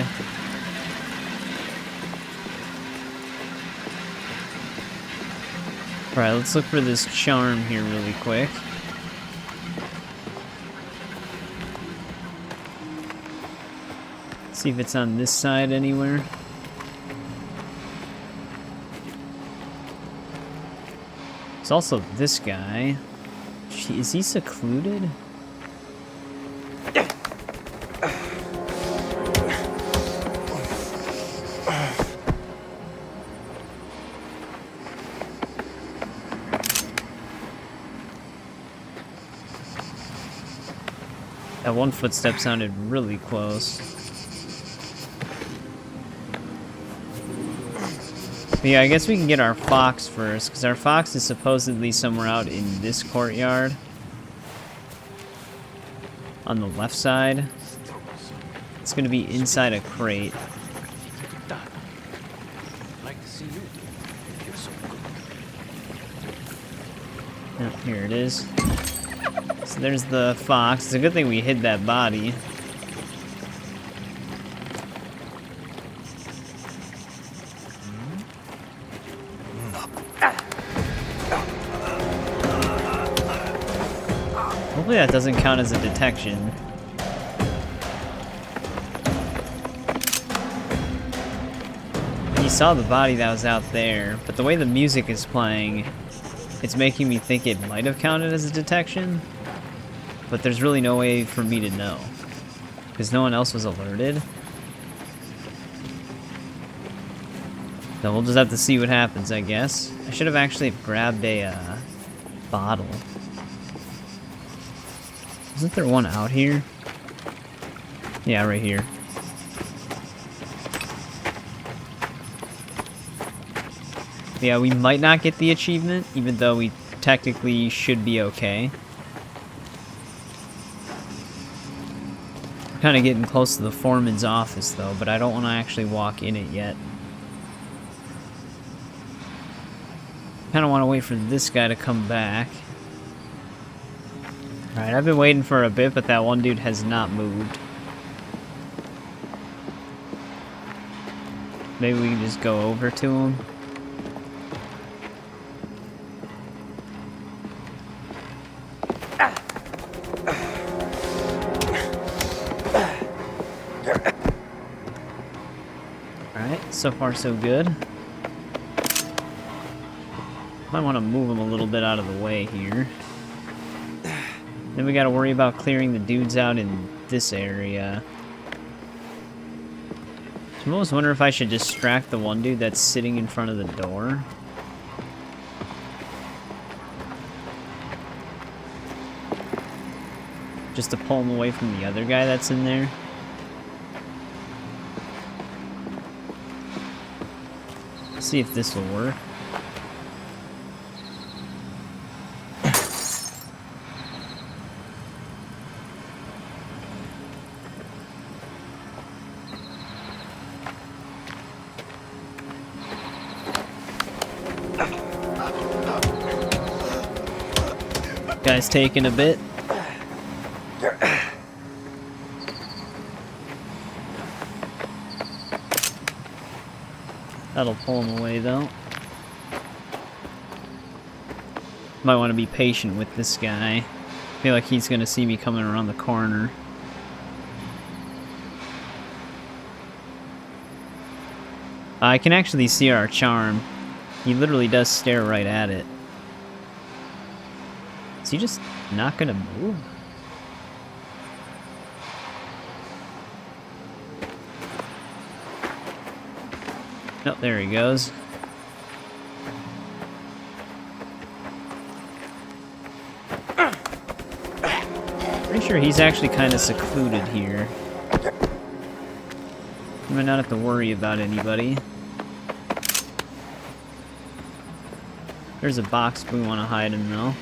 Alright, let's look for this charm here really quick. See if it's on this side anywhere. There's also this guy. Is he secluded? That one footstep sounded really close. But yeah, I guess we can get our fox first, because our fox is supposedly somewhere out in this courtyard. On the left side. It's going to be inside a crate. Yep, here it is. So there's the fox. It's a good thing we hid that body. Hopefully that doesn't count as a detection. You saw the body that was out there, but the way the music is playing, it's making me think it might have counted as a detection. But there's really no way for me to know, because no one else was alerted. So we'll just have to see what happens, I guess. I should have actually grabbed a bottle. Isn't there one out here? Yeah, right here. Yeah, we might not get the achievement, even though we technically should be okay. We're kind of getting close to the foreman's office, though, but I don't want to actually walk in it yet. Kind of want to wait for this guy to come back. Alright, I've been waiting for a bit, but that one dude has not moved. Maybe we can just go over to him. Alright, so far so good. Might want to move him a little bit out of the way here. Then we gotta worry about clearing the dudes out in this area. So I'm almost wondering if I should distract the one dude that's sitting in front of the door. Just to pull him away from the other guy that's in there. Let's see if this will work. Guy's taking a bit. That'll pull him away though. Might want to be patient with this guy. I feel like he's gonna see me coming around the corner. I can actually see our charm. He literally does stare right at it. Is he just not gonna move? Oh, there he goes. Pretty sure he's actually kind of secluded here. You might not have to worry about anybody. There's a box we want to hide him though.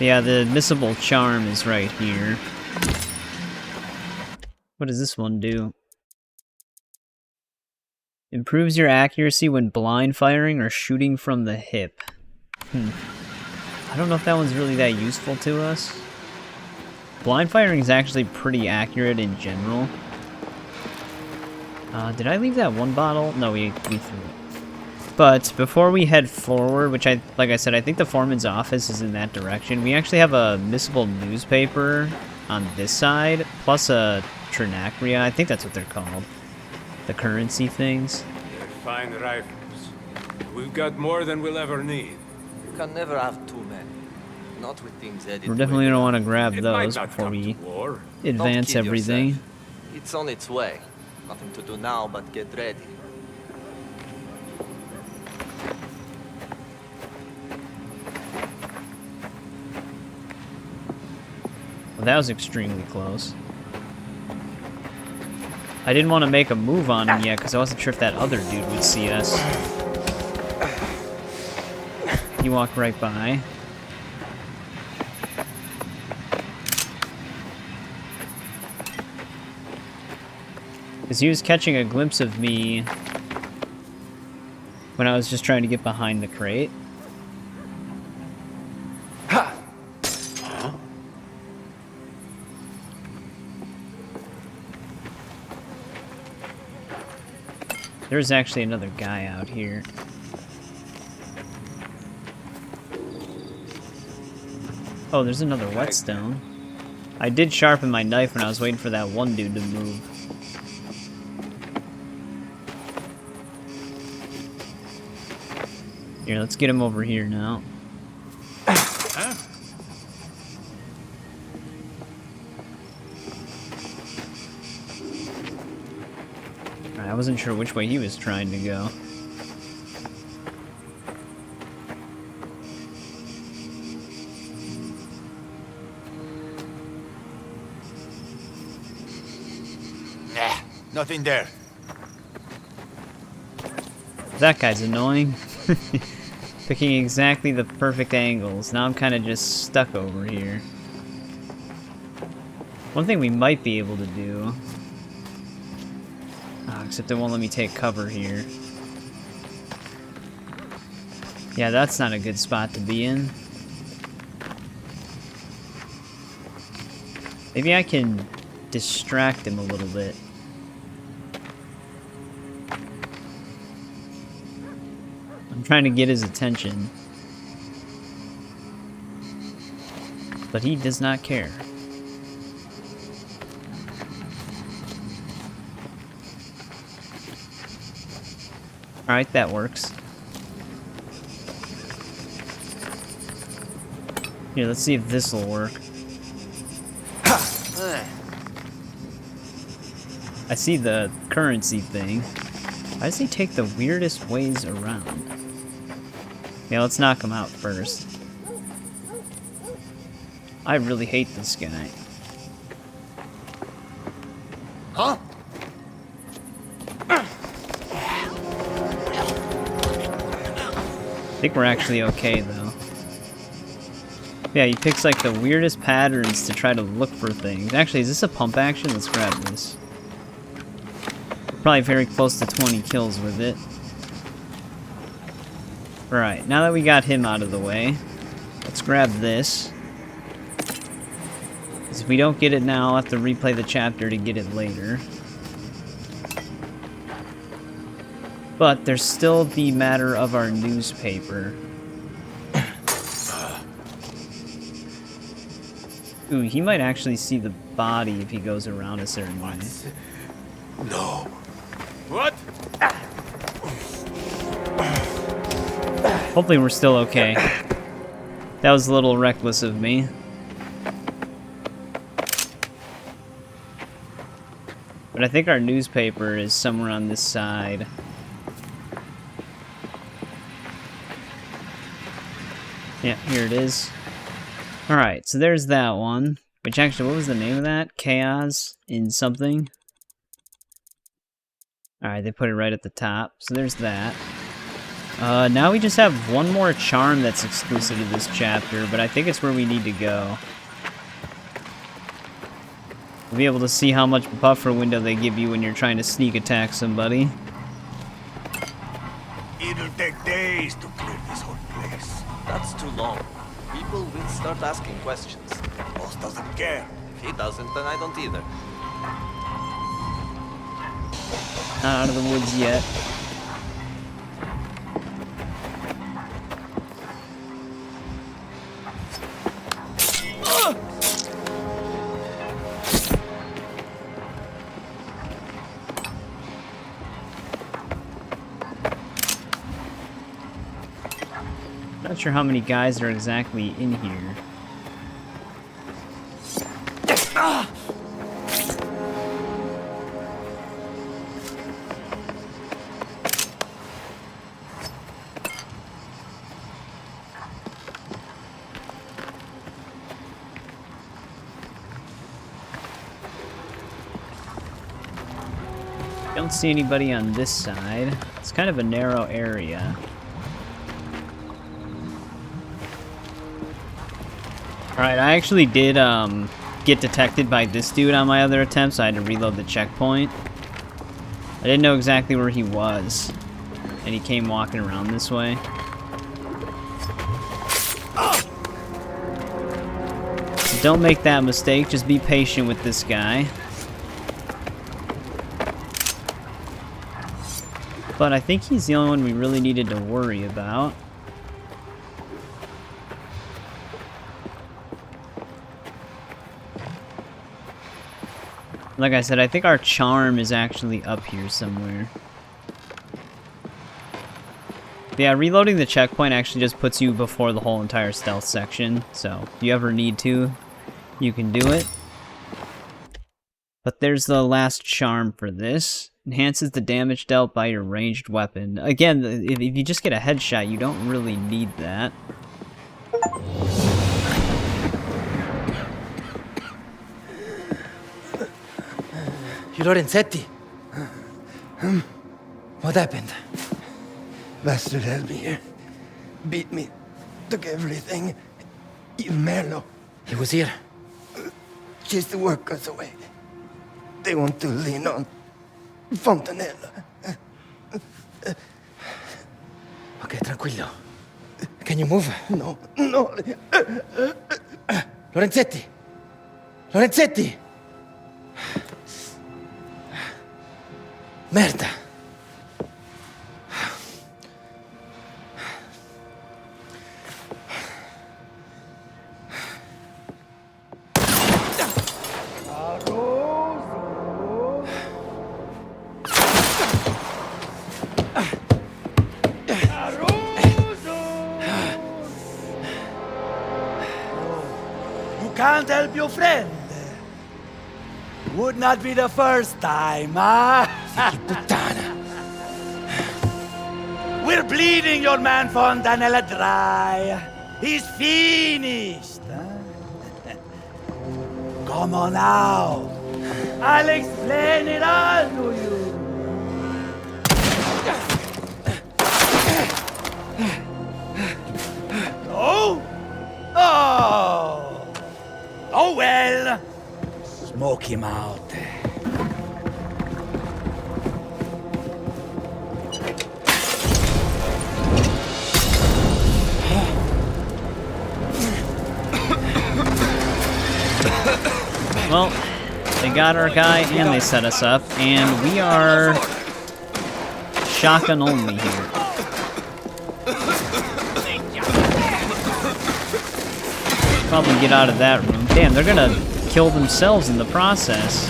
Yeah, the missable charm is right here. What does this one do? Improves your accuracy when blind firing or shooting from the hip. I don't know if that one's really that useful to us. Blind firing is actually pretty accurate in general. Did I leave that one bottle? No, we threw it. But before we head forward, which like I said, I think the foreman's office is in that direction. We actually have a missable newspaper on this side, plus a Trinacria. I think that's what they're called. The currency things. They're fine rifles. We've got more than we'll ever need. You can never have too many. Not with things headed. We're definitely gonna want to grab those before we advance everything. Yourself. It's on its way. Nothing to do now but get ready. Well, that was extremely close. I didn't want to make a move on him yet because I wasn't sure if that other dude would see us. He walked right by. Because he was catching a glimpse of me when I was just trying to get behind the crate. There's actually another guy out here. Oh, there's another whetstone. I did sharpen my knife when I was waiting for that one dude to move. Here, let's get him over here now. I wasn't sure which way he was trying to go. Nah, nothing there. That guy's annoying. Picking exactly the perfect angles. Now I'm kind of just stuck over here. One thing we might be able to do... Oh, except it won't let me take cover here. Yeah, that's not a good spot to be in. Maybe I can distract him a little bit. I'm trying to get his attention. But he does not care. Alright, that works. Here, let's see if this will work. I see the currency thing. Why does he take the weirdest ways around? Yeah, let's knock him out first. I really hate this guy. Huh? I think we're actually okay, though. Yeah, he picks like the weirdest patterns to try to look for things. Actually, is this a pump action? Let's grab this. Probably very close to 20 kills with it. Alright, now that we got him out of the way, let's grab this. Because if we don't get it now, I'll have to replay the chapter to get it later. But there's still the matter of our newspaper. Ooh, he might actually see the body if he goes around a certain way. No. What? Hopefully we're still okay. That was a little reckless of me. But I think our newspaper is somewhere on this side. Yeah, here it is. Alright, so there's that one. Which actually, what was the name of that? Chaos in something? Alright, they put it right at the top. So there's that. Now we just have one more charm that's exclusive to this chapter, but I think it's where we need to go. We'll be able to see how much buffer window they give you when you're trying to sneak attack somebody. It'll take days to clear this whole place. That's too long. People will start asking questions. Boss doesn't care. If he doesn't, then I don't either. Not out of the woods yet. Not sure how many guys are exactly in here. Don't see anybody on this side. It's kind of a narrow area. Alright, I actually did get detected by this dude on my other attempt, so I had to reload the checkpoint. I didn't know exactly where he was, and he came walking around this way. So don't make that mistake, just be patient with this guy. But I think he's the only one we really needed to worry about. Like I said, I think our charm is actually up here somewhere. Yeah, reloading the checkpoint actually just puts you before the whole entire stealth section. So, if you ever need to, you can do it. But there's the last charm for this. Enhances the damage dealt by your ranged weapon. Again, if you just get a headshot, you don't really need that. You Lorenzetti? What happened? Bastard held me here. beat me, took everything. Even Merlo. He was here? Chased the workers away. They want to lean on Fontanella. Okay, tranquillo. Can you move? No, no. Lorenzetti! Lorenzetti! Merda! Can't help your friend. Would not be the first time, huh? We're bleeding your man Fontanella dry. He's finished. Huh? Come on now. I'll explain it all to you. Oh? Oh! Oh well! Smoke him out. Well, they got our guy and they set us up, and we are shotgun only here. Probably get out of that room. Damn, they're gonna kill themselves in the process.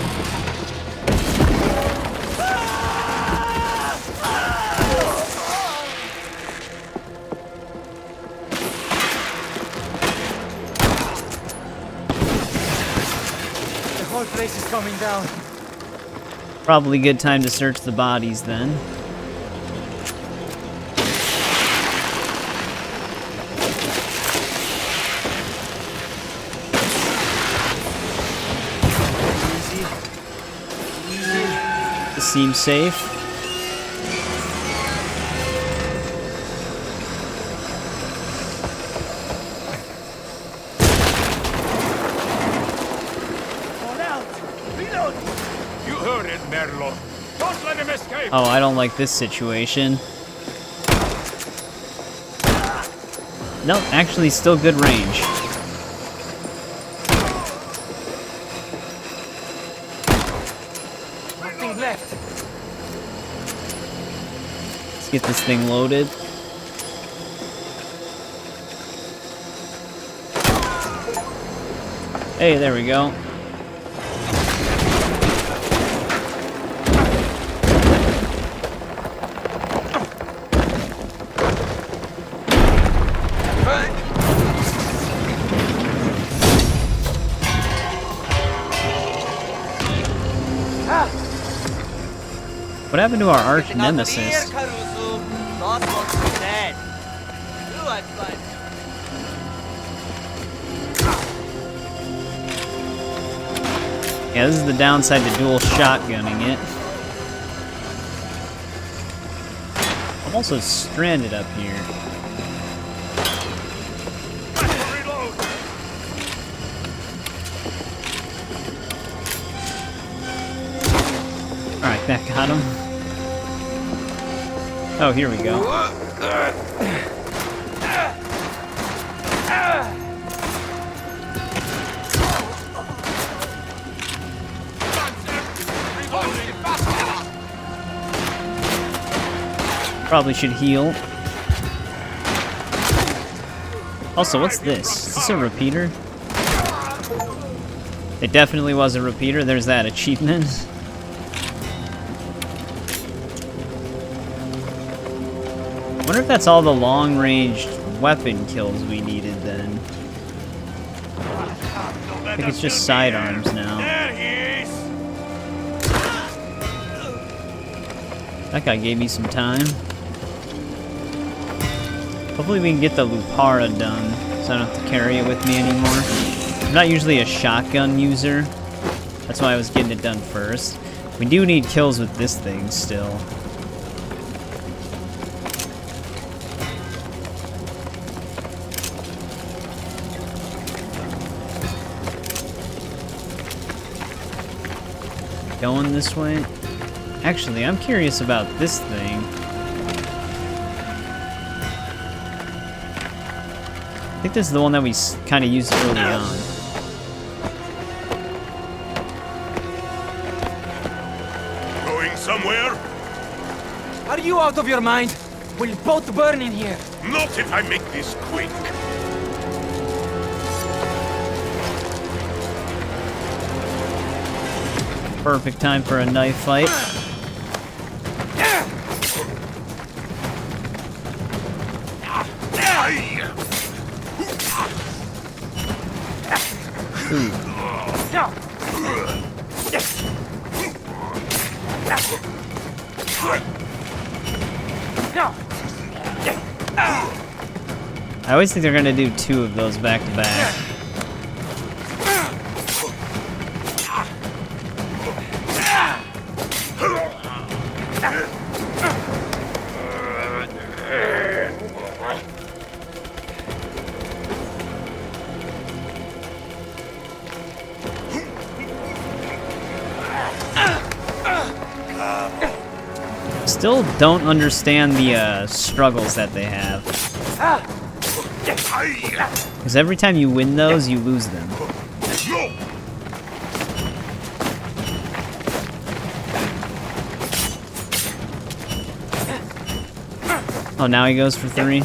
The whole place is coming down. Probably a good time to search the bodies then. Seems safe. You heard it, Merlo. Don't let him escape. Oh, I don't like this situation. No, actually still good range. Nothing left. Let's get this thing loaded. Hey, there we go. What happened to our arch nemesis? Yeah, this is the downside to dual shotgunning it. I'm also stranded up here. Alright, that got him. Oh, here we go. Probably should heal. Also, what's this? Is this a repeater? It definitely was a repeater. There's that achievement. I wonder if that's all the long-range weapon kills we needed then. I think it's just sidearms now. That guy gave me some time. Hopefully we can get the Lupara done, so I don't have to carry it with me anymore. I'm not usually a shotgun user. That's why I was getting it done first. We do need kills with this thing still. going this way? Actually, I'm curious about this thing. I think this is the one that we kind of used early on. Going somewhere? Are you out of your mind? We'll both burn in here. Not if I make this quick. Perfect time for a knife fight. I always think they're gonna do 2 of those back to back. Still don't understand the struggles that they have. Because every time you win those, you lose them. Oh, now he goes for 3?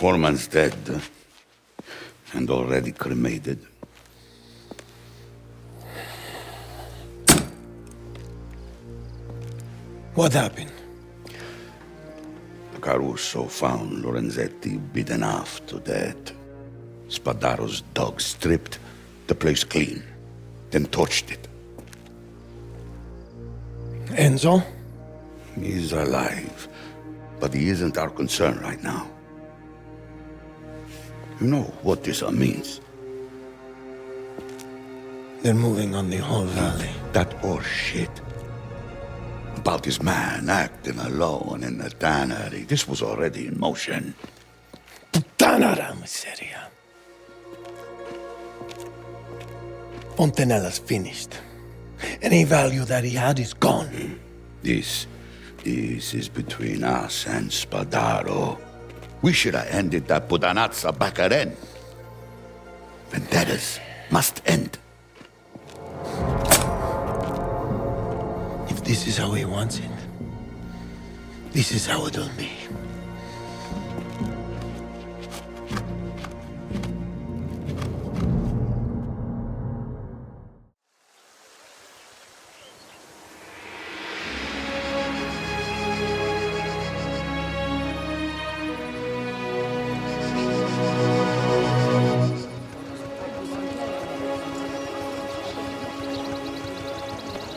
Foreman's dead, and already cremated. What happened? The Caruso found Lorenzetti beaten half to death. Spadaro's dog stripped the place clean, then torched it. Enzo? He's alive, but he isn't our concern right now. You know what this means? They're moving on the whole valley. That horse shit. About his man acting alone in the tannery. This was already in motion. Puttana miseria. Fontanella's finished. Any value that he had is gone. This is between us and Spadaro. We should have ended that pudanazza back then. Vendettas must end. If this is how he wants it, this is how it'll be.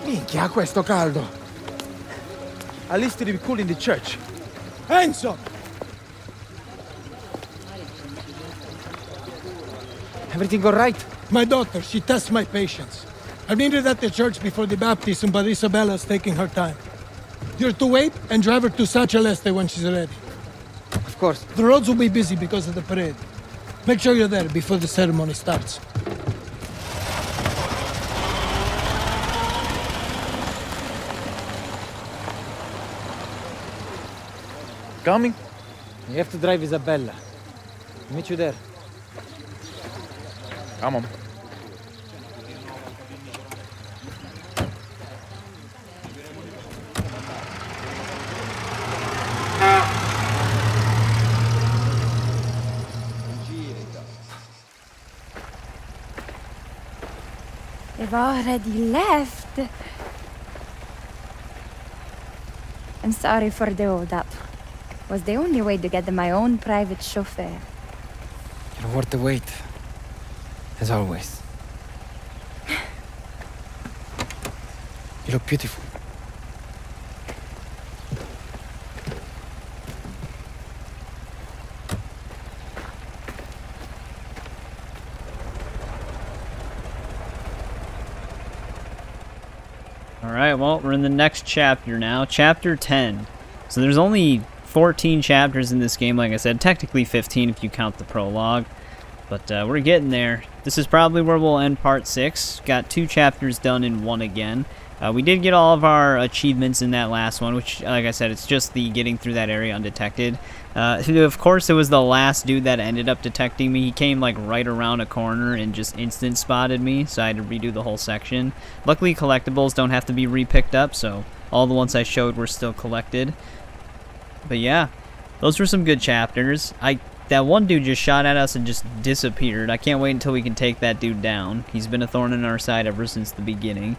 Minchia, questo caldo. At least it'll be cool in the church. Enzo! Everything all right? My daughter, she tests my patience. I needed at the church before the baptism, but Isabella's taking her time. You're to wait and drive her to Sa Celeste when she's ready. Of course. The roads will be busy because of the parade. Make sure you're there before the ceremony starts. coming? You have to drive Isabella. Meet you there. Come on. They've already left. I'm sorry for the hold-up. Was the only way to get my own private chauffeur. You're worth the wait. As always. You look beautiful. Alright, well, we're in the next chapter now. Chapter 10. So there's only 14 chapters in this game, like I said. Technically 15 if you count the prologue. But we're getting there. This is probably where we'll end part 6. Got 2 chapters done in one again. We did get all of our achievements in that last one, which, like I said, it's just the getting through that area undetected. Of course, it was the last dude that ended up detecting me. He came, like, right around a corner and just instant spotted me, so I had to redo the whole section. Luckily, collectibles don't have to be re-picked up, so all the ones I showed were still collected. But yeah, those were some good chapters. That one dude just shot at us and just disappeared. I can't wait until we can take that dude down. He's been a thorn in our side ever since the beginning.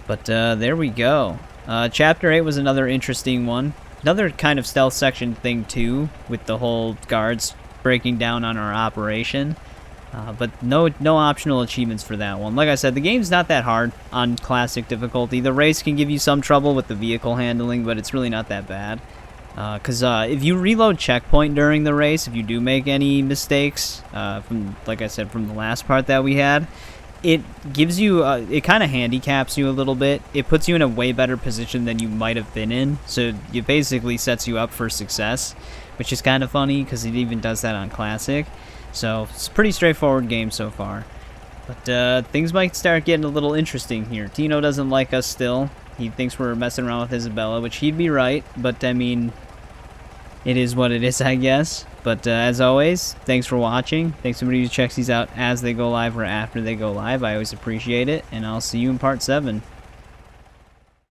But there we go. Chapter 8 was another interesting one. Another kind of stealth section thing too, with the whole guards breaking down on our operation. But no optional achievements for that one. Like I said, the game's not that hard on classic difficulty. The race can give you some trouble with the vehicle handling, but it's really not that bad. Because if you reload checkpoint during the race, if you do make any mistakes, like I said, from the last part that we had, it gives you, it kind of handicaps you a little bit. It puts you in a way better position than you might have been in, so it basically sets you up for success, which is kind of funny because it even does that on Classic. So it's a pretty straightforward game so far. But things might start getting a little interesting here. Tino doesn't like us still. He thinks we're messing around with Isabella, which he'd be right, but I mean, it is what it is, I guess. But as always, thanks for watching. Thanks to everybody who checks these out as they go live or after they go live. I always appreciate it, and I'll see you in part 7.